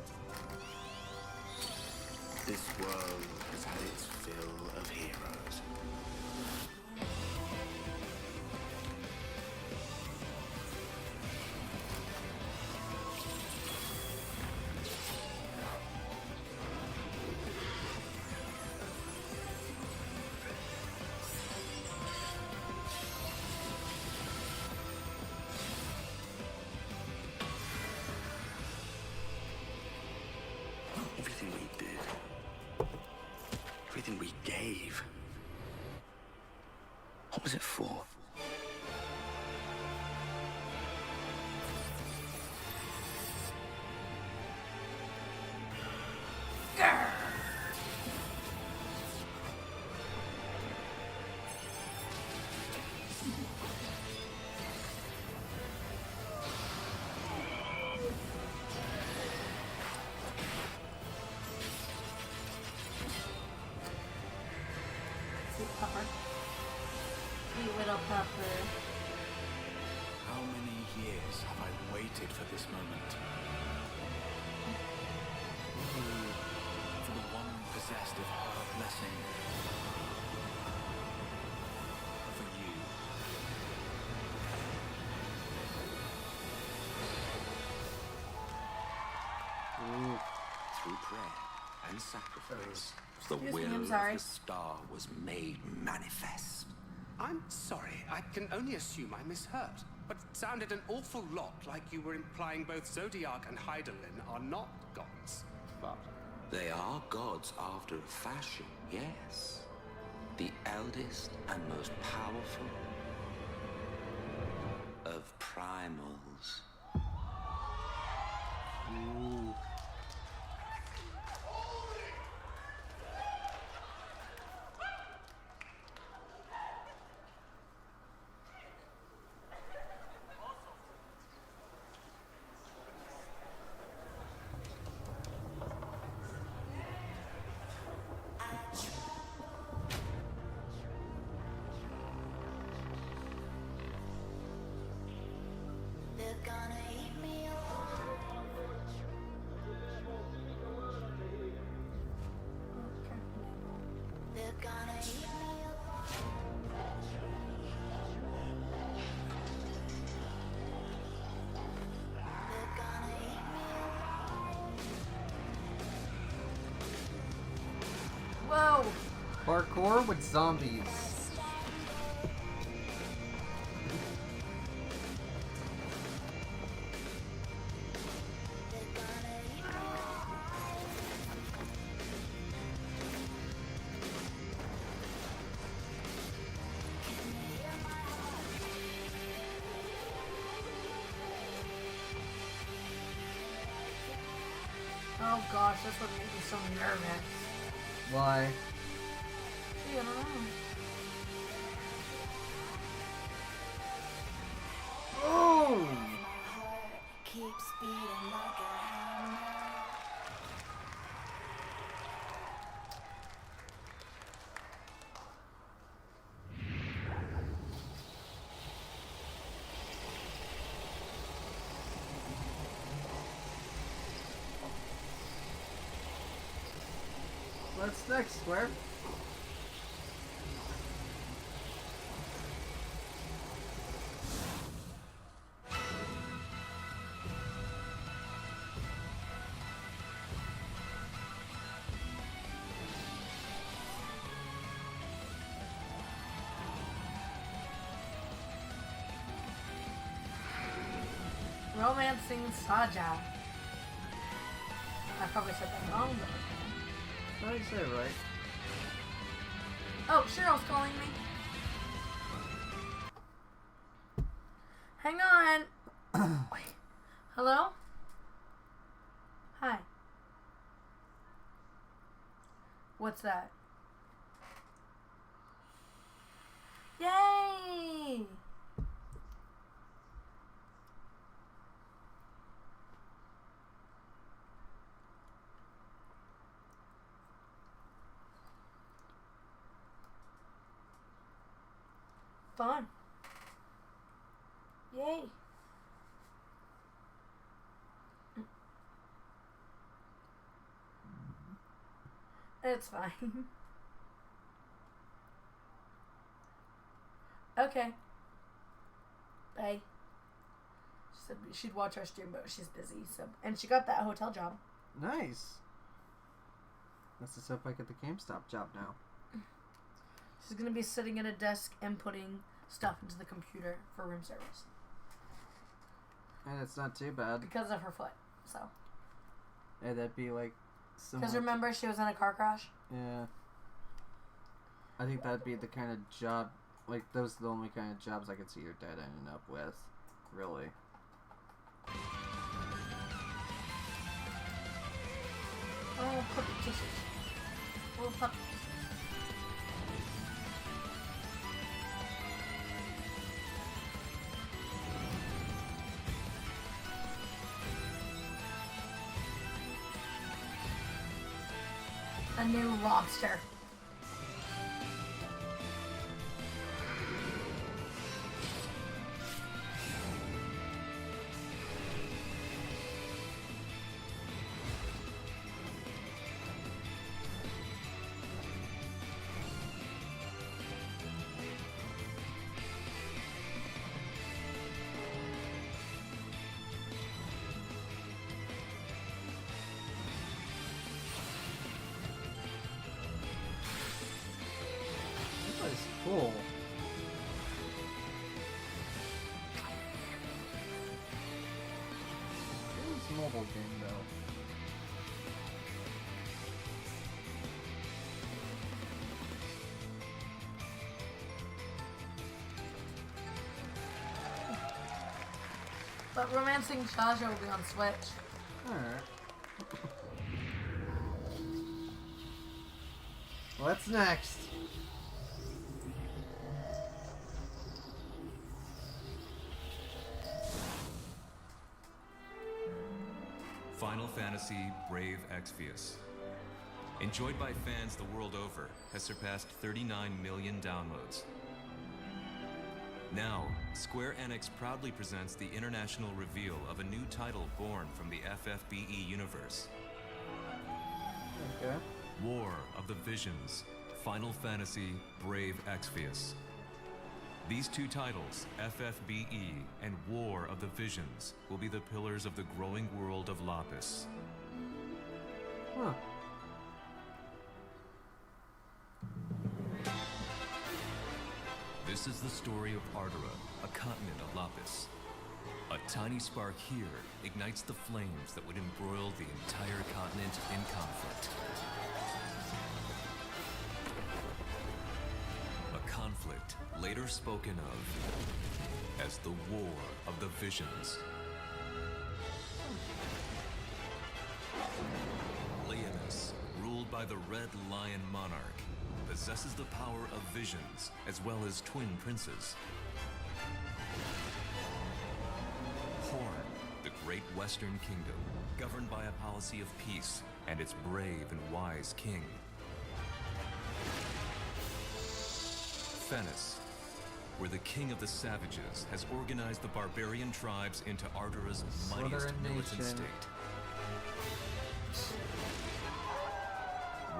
This world has had its fill of heroes. Everything we did, everything we gave, what was it for? Sweet pepper. Sweet little pepper. How many years have I waited for this moment. For the one possessed of her blessing. For you. Through prayer and sacrifice, the Excuse me, will I'm of sorry. the star was made manifest. I'm sorry, I can only assume I misheard. But it sounded an awful lot like you were implying both Zodiac and Hydaelyn are not gods. But They are gods after a fashion, yes. The eldest and most powerful of primals. Ooh. They're gonna eat me They're gonna eat me They're gonna eat Whoa! Parkour with zombies. Oh gosh, that's what made me so nervous. Why? Gee, I don't know. Oh! keeps beating like a hammer. What's next, Square? Romancing Saja. I probably said that wrong, but No, you said it right. oh, Cheryl's calling me. Hang on. Wait. Hello? Hi. What's that? Yay! Fun. Yay. It's fine. Okay. Bye. She said she'd watch our stream, but she's busy. So, and she got that hotel job. Nice. That's the stuff like at the GameStop job now. She's gonna be sitting at a desk and putting stuff into the computer for room service And it's not too bad. because of her foot. So, Yeah, that'd be like because remember she was in a car crash. Yeah. I think that'd be the kind of job, like, those are the only kind of jobs I could see your dad ending up with. Really. Oh, puppy kisses. Little puppy kisses. A new lobster. mobile game, though. But Romancing Jaja will be on Switch. Alright. What's next? Final Fantasy Brave Exvius. Enjoyed by fans the world over, has surpassed 39 million downloads. Now, Square Enix proudly presents the international reveal of a new title born from the FFBE universe. Okay. War of the Visions, Final Fantasy Brave Exvius. These two titles, FFBE and War of the Visions, will be the pillars of the growing world of Lapis. Huh. This is the story of Ardora, a continent of Lapis. A tiny spark here ignites the flames that would embroil the entire continent in conflict. A conflict later spoken of as the War of the Visions. Leonis, ruled by the Red Lion Monarch, possesses the power of visions as well as twin princes. Horn, the great Western Kingdom, governed by a policy of peace and its brave and wise king. Fennis, where the king of the savages has organized the barbarian tribes into Ardora's mightiest militant state.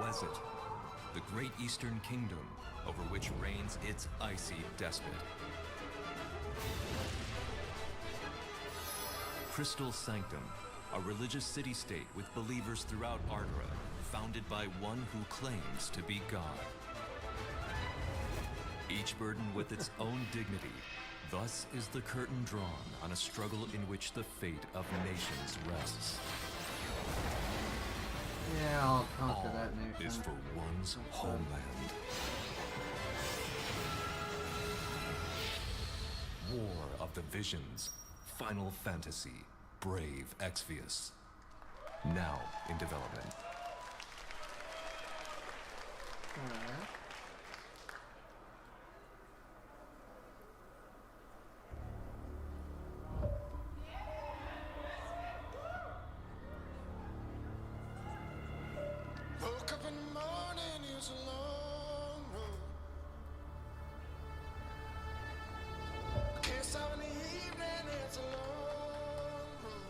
Wezet, the great Eastern Kingdom, over which reigns its icy despot. Crystal Sanctum, a religious city-state with believers throughout Ardora, founded by one who claims to be God. Each burdened with its own dignity, thus is the curtain drawn on a struggle in which the fate of nations rests. Yeah, I'll conquer that nation. Is for one's homeland. War of the Visions, Final Fantasy, Brave Exvius. Now in development. Alright. Woke up in the morning, it's a long road. Can't stop in the evening, it's a long road.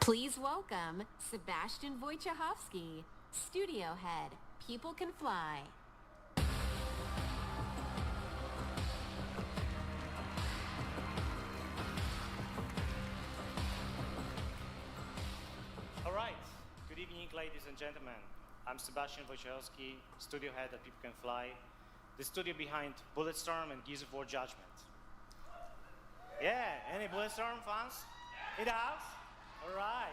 Please welcome Sebastian Wojciechowski, Studio Head, People Can Fly. All right. Good evening, ladies and gentlemen. I'm Sebastian Wojciechowski, Studio Head at People Can Fly. the studio behind Bulletstorm and Gears of War Judgment. Yeah, any Bulletstorm fans in the house? All right.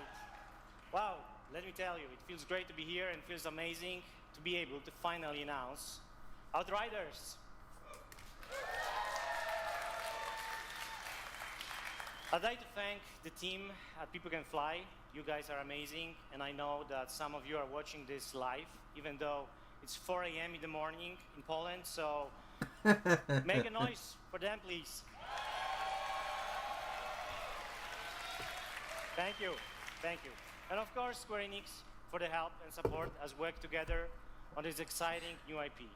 Wow, let me tell you, it feels great to be here and feels amazing to be able to finally announce Outriders. I'd like to thank the team at People Can Fly. You guys are amazing, and I know that some of you are watching this live, even though it's 4 a.m. in the morning in Poland, so make a noise for them, please. Thank you, thank you. And of course, Square Enix for the help and support as we work together on this exciting new IP.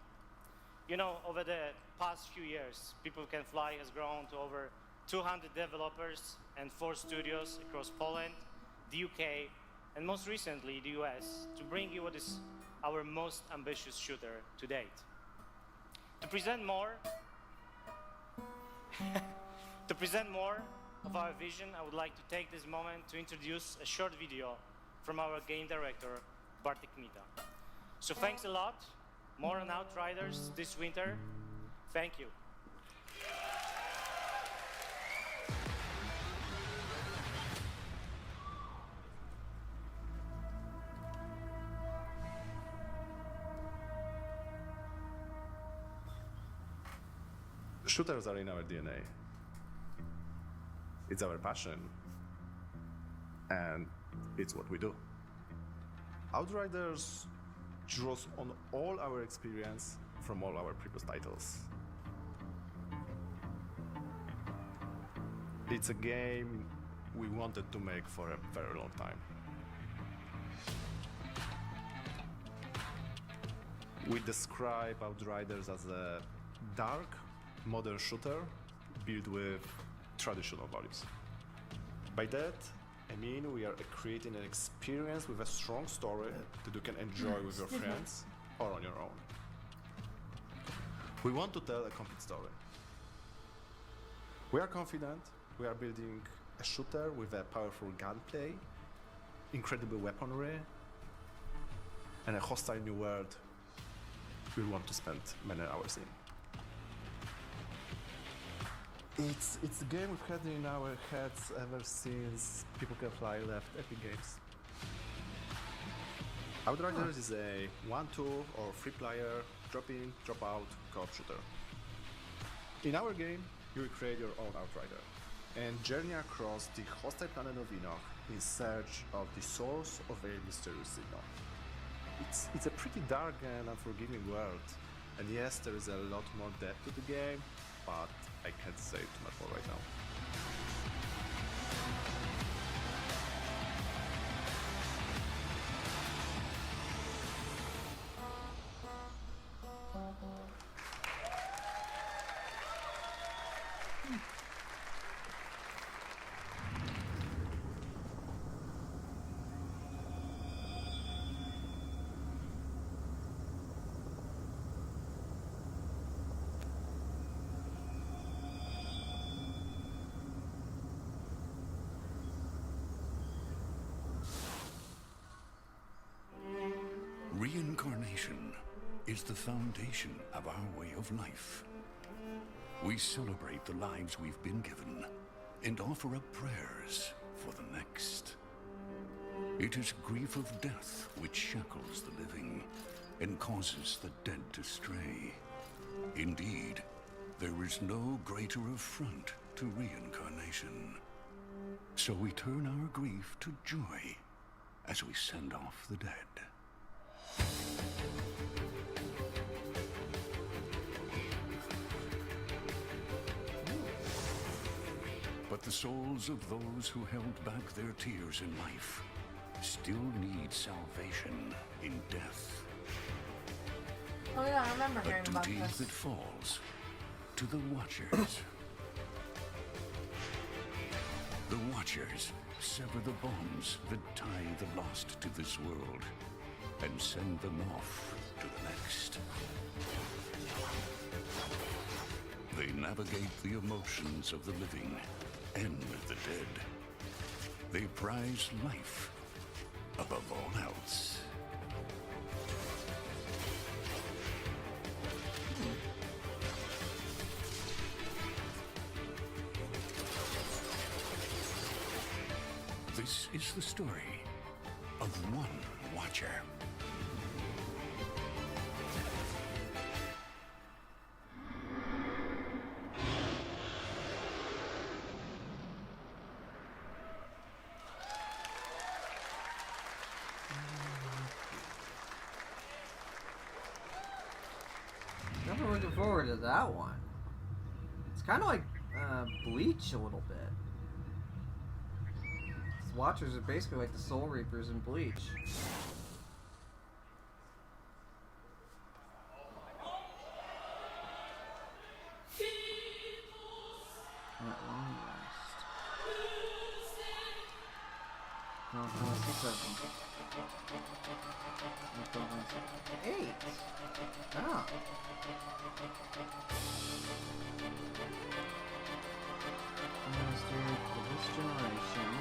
You know, over the past few years, People Can Fly has grown to over 200 developers and 4 studios across Poland, the UK, and most recently the US, to bring you what is our most ambitious shooter to date. To present more of our vision, I would like to take this moment to introduce a short video from our game director, Bartek Mita. So thanks a lot. More on Outriders this winter. Thank you. Shooters are in our DNA. It's our passion. And it's what we do. Outriders draws on all our experience from all our previous titles. It's a game we wanted to make for a very long time. We describe Outriders as a dark, modern shooter built with traditional values. By that, I mean we are creating an experience with a strong story that you can enjoy with your friends or on your own. We want to tell a complete story. We are confident we are building a shooter with a powerful gunplay, incredible weaponry, and a hostile new world we want to spend many hours in. It's a game we've had in our heads ever since People Can Fly left Epic Games. Outriders is a 1-2 or 3-player drop-in, drop-out co-op shooter. In our game, you will create your own Outrider and journey across the hostile planet of Enoch in search of the source of a mysterious signal. It's a pretty dark and unforgiving world, and yes, there is a lot more depth to the game, but I can't say too much more right now. Reincarnation is the foundation of our way of life. We celebrate the lives we've been given and offer up prayers for the next. It is grief of death which shackles the living and causes the dead to stray. Indeed, there is no greater affront to reincarnation. So we turn our grief to joy as we send off the dead. But the souls of those who held back their tears in life still need salvation in death. Oh yeah, I remember hearing A about duty this. that falls to the Watchers. The Watchers sever the bonds that tie the lost to this world and send them off to the next. They navigate the emotions of the living and the dead. They prize life above all else. This is the story of one Watcher. Definitely looking forward to that one. It's kind of like Bleach a little bit. These Watchers are basically like the Soul Reapers in Bleach. At long last. No, Final Fantasy 7. No, Final Fantasy 8. Ah. Mastered for this generation.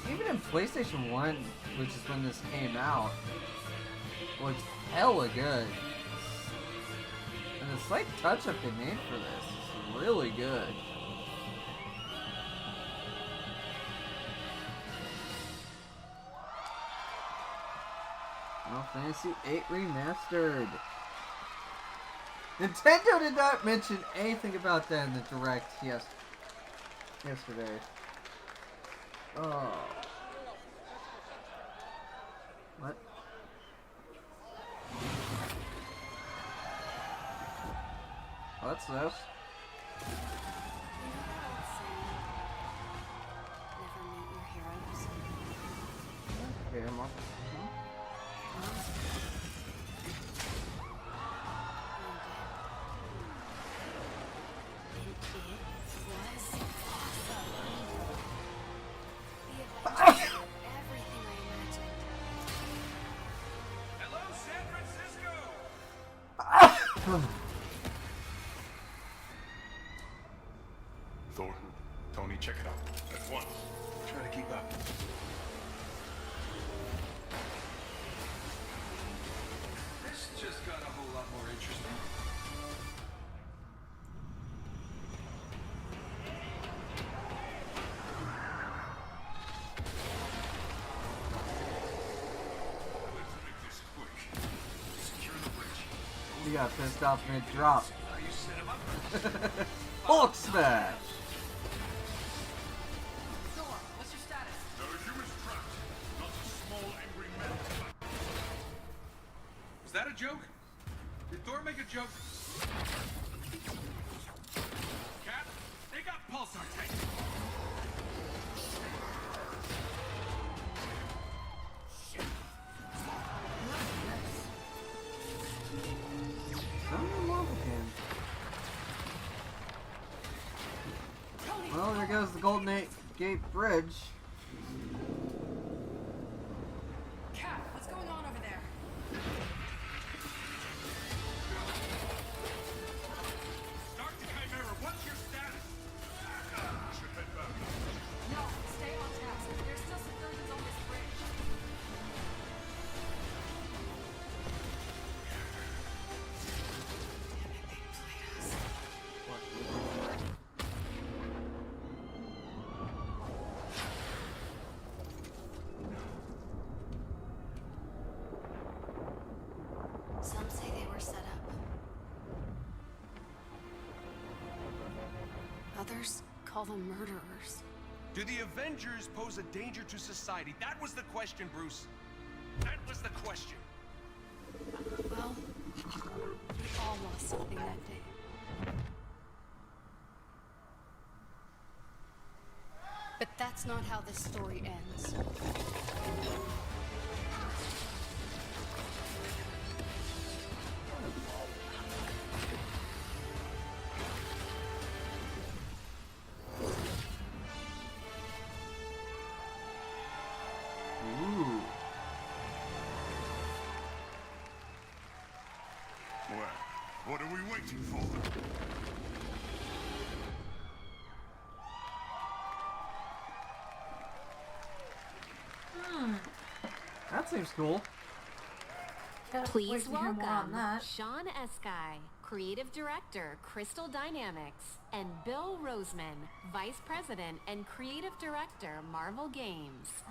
Even in PlayStation 1, which is when this came out, looks hella good. And the slight touch-up they made for this is really good. Final Fantasy 8 Remastered. Nintendo did not mention anything about that in the Direct yesterday. Oh. What? What's this? Never meet your heroes. Okay, I'm off. Thor, Tony, check it out. At once. Try to keep up. This just got a whole lot more interesting. Let's make this quick. Secure the bridge. You got pissed off mid-drop. You set him up. Hulk smash! Thor, what's your status? There are humans trapped. Not a small angry man. Was that a joke? Did Thor make a joke? Cat, they got pulsar tanks. Well, there goes the Golden Gate Bridge. Cat, what's going on over there? Start the Chimera. What's your status? Should head back. No, stay on task. There's still civilians on this bridge. Some say they were set up. Others call them murderers. Do the Avengers pose a danger to society? That was the question, Bruce. That was the question. Well, we all lost something that day. But that's not how this story ends. What are we waiting for? That seems cool. Please to hear more on welcome that. Sean Eskai, Creative Director, Crystal Dynamics, and Bill Roseman, Vice President and Creative Director, Marvel Games.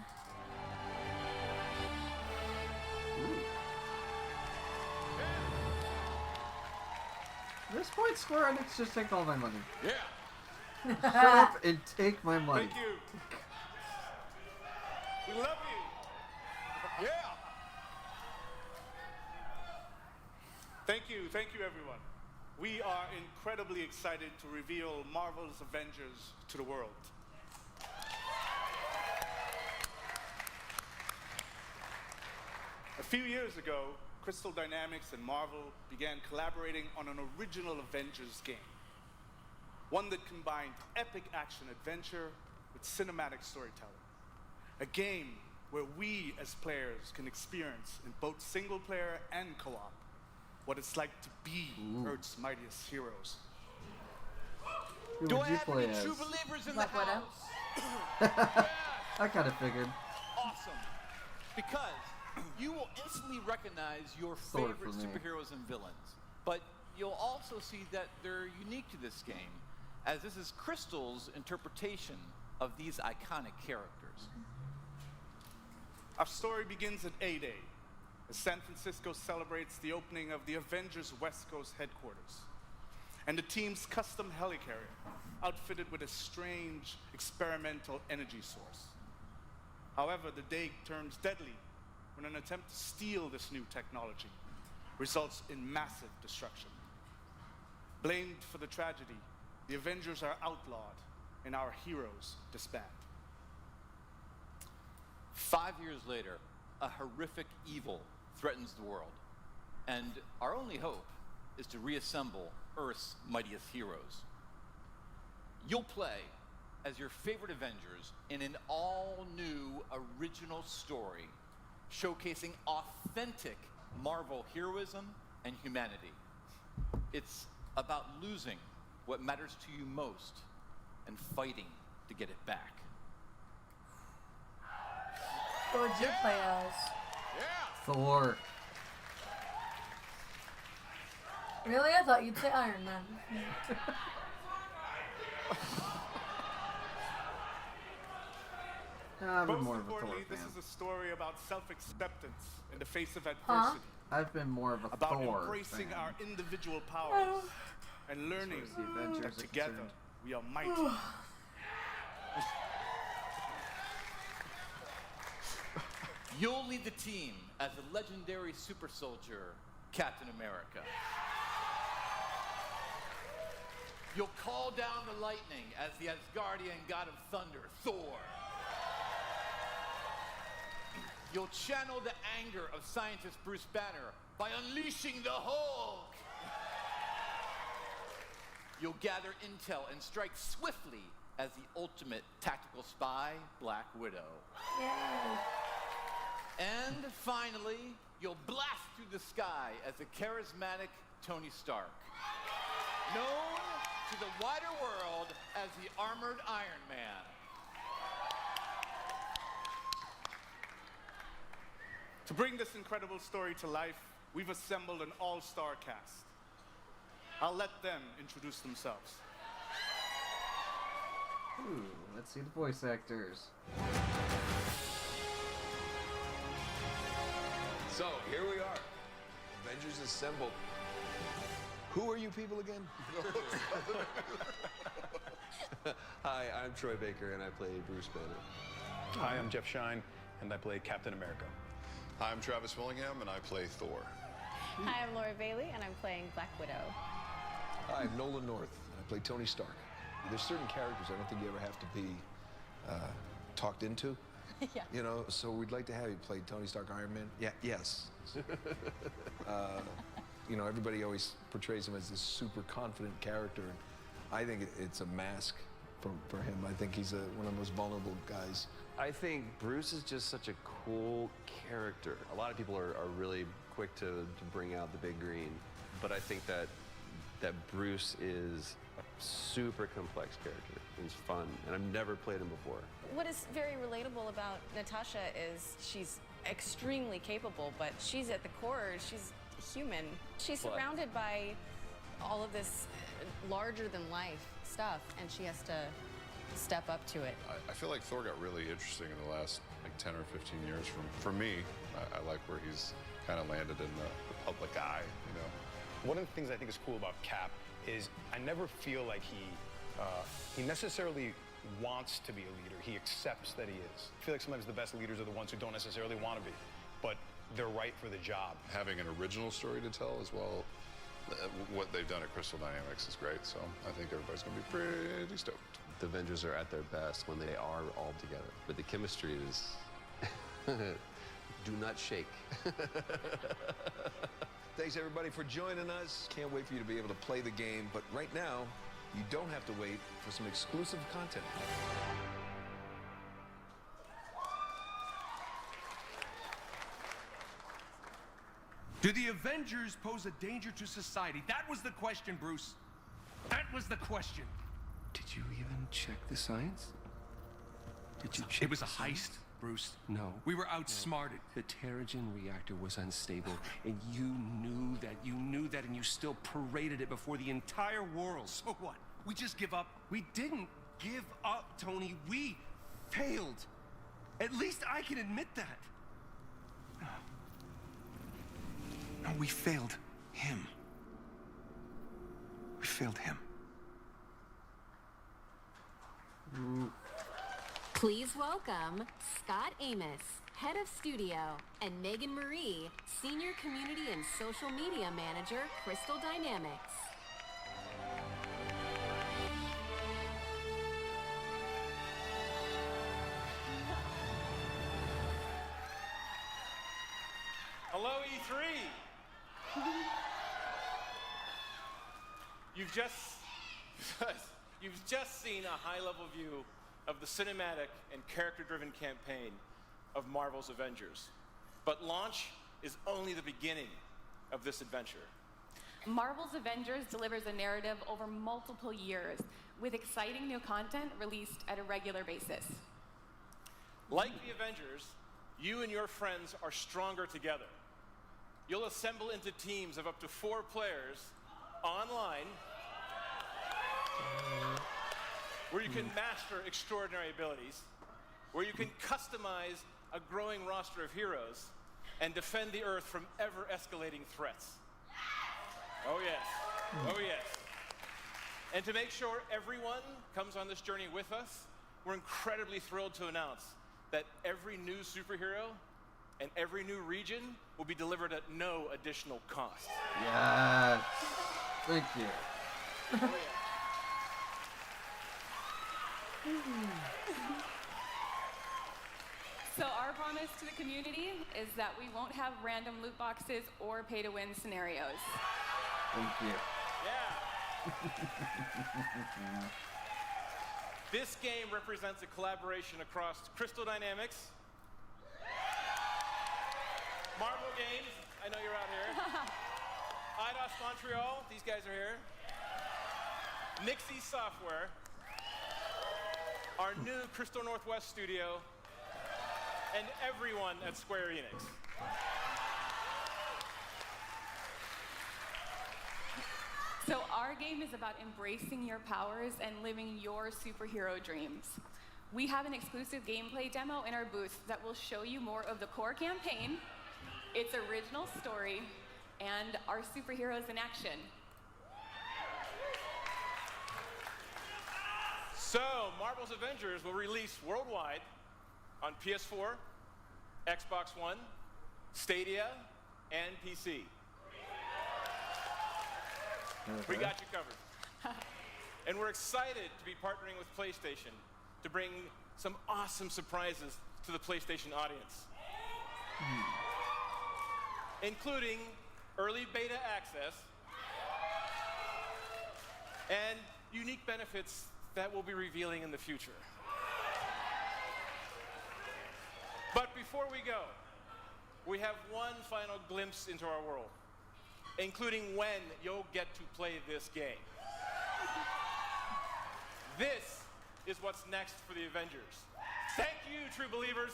At this point, Square Enix just take all my money. Yeah. Shut up and take my money. Thank you. We love you. Yeah. Thank you everyone. We are incredibly excited to reveal Marvel's Avengers to the world. A few years ago, Crystal Dynamics and Marvel began collaborating on an original Avengers game. One that combined epic action-adventure with cinematic storytelling. A game where we as players can experience in both single-player and co-op what it's like to be Earth's mightiest heroes. Who Do would I you have play any as? true believers in Black the Widow. house? I kind of figured. Awesome. Because you will instantly recognize your Thor favorite for me. superheroes and villains. But you'll also see that they're unique to this game, as this is Crystal's interpretation of these iconic characters. Our story begins at A-Day, as San Francisco celebrates the opening of the Avengers West Coast headquarters, and the team's custom helicarrier, outfitted with a strange experimental energy source. However, the day turns deadly when an attempt to steal this new technology results in massive destruction. Blamed for the tragedy, the Avengers are outlawed and our heroes disband. 5 years later, a horrific evil threatens the world, and our only hope is to reassemble Earth's mightiest heroes. You'll play as your favorite Avengers in an all-new original story showcasing authentic Marvel heroism and humanity. It's about losing what matters to you most and fighting to get it back. Who would you play as? Thor. Really? I thought you'd say Iron Man. I've been Most more of a Thor importantly, this fan. is a story about self-acceptance in the face of adversity. I've been more of a About Thor embracing fan. our individual powers and learning As far as the Avengers that are together concerned. we are mighty. You'll lead the team as the legendary super soldier, Captain America. You'll call down the lightning as the Asgardian god of thunder, Thor. You'll channel the anger of scientist Bruce Banner by unleashing the Hulk. You'll gather intel and strike swiftly as the ultimate tactical spy, Black Widow. Yay. And finally, you'll blast through the sky as the charismatic Tony Stark, known to the wider world as the Armored Iron Man. To bring this incredible story to life, we've assembled an all-star cast. I'll let them introduce themselves. Ooh, let's see the voice actors. So, here we are. Avengers assembled. Who are you people again? Hi, I'm Troy Baker, and I play Bruce Banner. Hi, I'm Jeff Shine, and I play Captain America. Hi, I'm Travis Willingham, and I play Thor. Hi, I'm Laura Bailey, and I'm playing Black Widow. Hi, I'm Nolan North, and I play Tony Stark. There's certain characters I don't think you ever have to be talked into. Yeah. You know, so we'd like to have you play Tony Stark, Iron Man. Yeah, yes. You know, everybody always portrays him as this super confident character, and I think it's a mask for him. I think he's one of the most vulnerable guys. I think Bruce is just such a cool character. A lot of people are really quick to bring out the big green, but I think that that Bruce is a super complex character. He's fun, and I've never played him before. What is very relatable about Natasha is she's extremely capable, but she's at the core, she's human. She's What? surrounded by all of this larger than life stuff, and she has to step up to it. I feel like Thor got really interesting in the last like 10 or 15 years. For me, I like where he's kind of landed in the public eye, you know. One of the things I think is cool about Cap is I never feel like he necessarily wants to be a leader. He accepts that he is. I feel like sometimes the best leaders are the ones who don't necessarily want to be, but they're right for the job. Having an original story to tell as well, what they've done at Crystal Dynamics is great, so I think everybody's going to be pretty stoked. The Avengers are at their best when they are all together, but the chemistry is do not shake. Thanks everybody for joining us. Can't wait for you to be able to play the game, but right now, you don't have to wait for some exclusive content. Do the Avengers pose a danger to society? That was the question, Bruce. That was the question. Did you even check the science? Did you check It was a heist, Bruce. No. We were outsmarted. The Terrigen reactor was unstable, and you knew that, and you still paraded it before the entire world. So what? We just give up? We didn't give up, Tony. We failed. At least I can admit that. No, we failed him. We failed him. Please welcome Scott Amos, Head of Studio, and Megan Marie, Senior Community and Social Media Manager, Crystal Dynamics. Hello, E3. You've just seen a high-level view of the cinematic and character-driven campaign of Marvel's Avengers. But launch is only the beginning of this adventure. Marvel's Avengers delivers a narrative over multiple years, with exciting new content released at a regular basis. Like the Avengers, you and your friends are stronger together. You'll assemble into teams of up to 4 players online, where you can master extraordinary abilities, where you can customize a growing roster of heroes, and defend the Earth from ever-escalating threats. Oh yes, oh yes. And to make sure everyone comes on this journey with us, we're incredibly thrilled to announce that every new superhero and every new region will be delivered at no additional cost. Yes. Thank you. Oh, yeah. So our promise to the community is that we won't have random loot boxes or pay-to-win scenarios. Thank you. Yeah. This game represents a collaboration across Crystal Dynamics, Marvel Games, I know you're out here, IDOS Montreal, these guys are here, Nixie Software, our new Crystal Northwest studio, and everyone at Square Enix. So our game is about embracing your powers and living your superhero dreams. We have an exclusive gameplay demo in our booth that will show you more of the core campaign, its original story, and our superheroes in action. So, Marvel's Avengers will release worldwide on PS4, Xbox One, Stadia, and PC. We got you covered. And we're excited to be partnering with PlayStation to bring some awesome surprises to the PlayStation audience, including early beta access and unique benefits that we'll be revealing in the future. But before we go, we have one final glimpse into our world. including when you'll get to play this game. This is what's next for the Avengers. Thank you, true believers.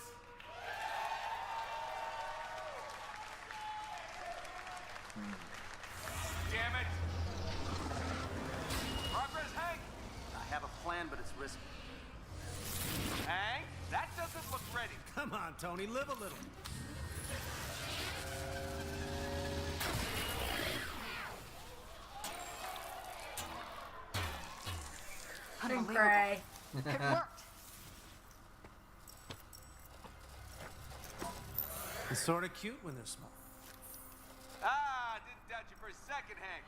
Damn it! Progress, Hank! I have a plan, but it's risky. Hank, that doesn't look ready. Come on, Tony, live a little. Cray. It worked. It's sort of cute when they're small. Ah, didn't doubt you for a second, Hank.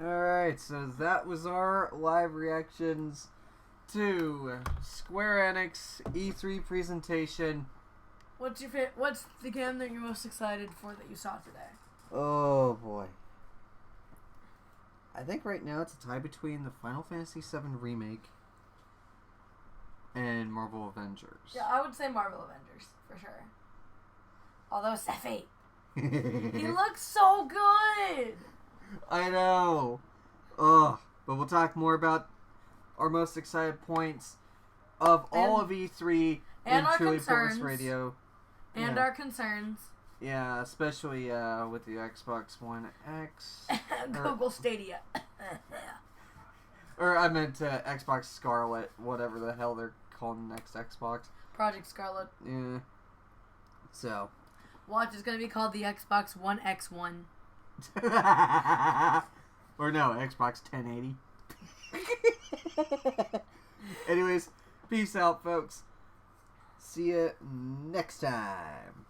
Alright, so that was our live reactions to Square Enix E3 presentation. What's the game that you're most excited for that you saw today? Oh boy. I think right now it's a tie between the Final Fantasy VII Remake and Marvel Avengers. Yeah, I would say Marvel Avengers, for sure. Although Sephi, he looks so good! I know. Ugh. But we'll talk more about our most excited points of all of E3 and in our Truly concerns. Force Radio. And Yeah. our concerns. Yeah, especially with the Xbox One X. Google Stadia. Or I meant Xbox Scarlet, whatever the hell they're calling the next Xbox. Project Scarlet. Yeah. So. Watch is going to be called the Xbox One X1. Or no, Xbox 1080. Anyways, peace out, folks. See ya next time.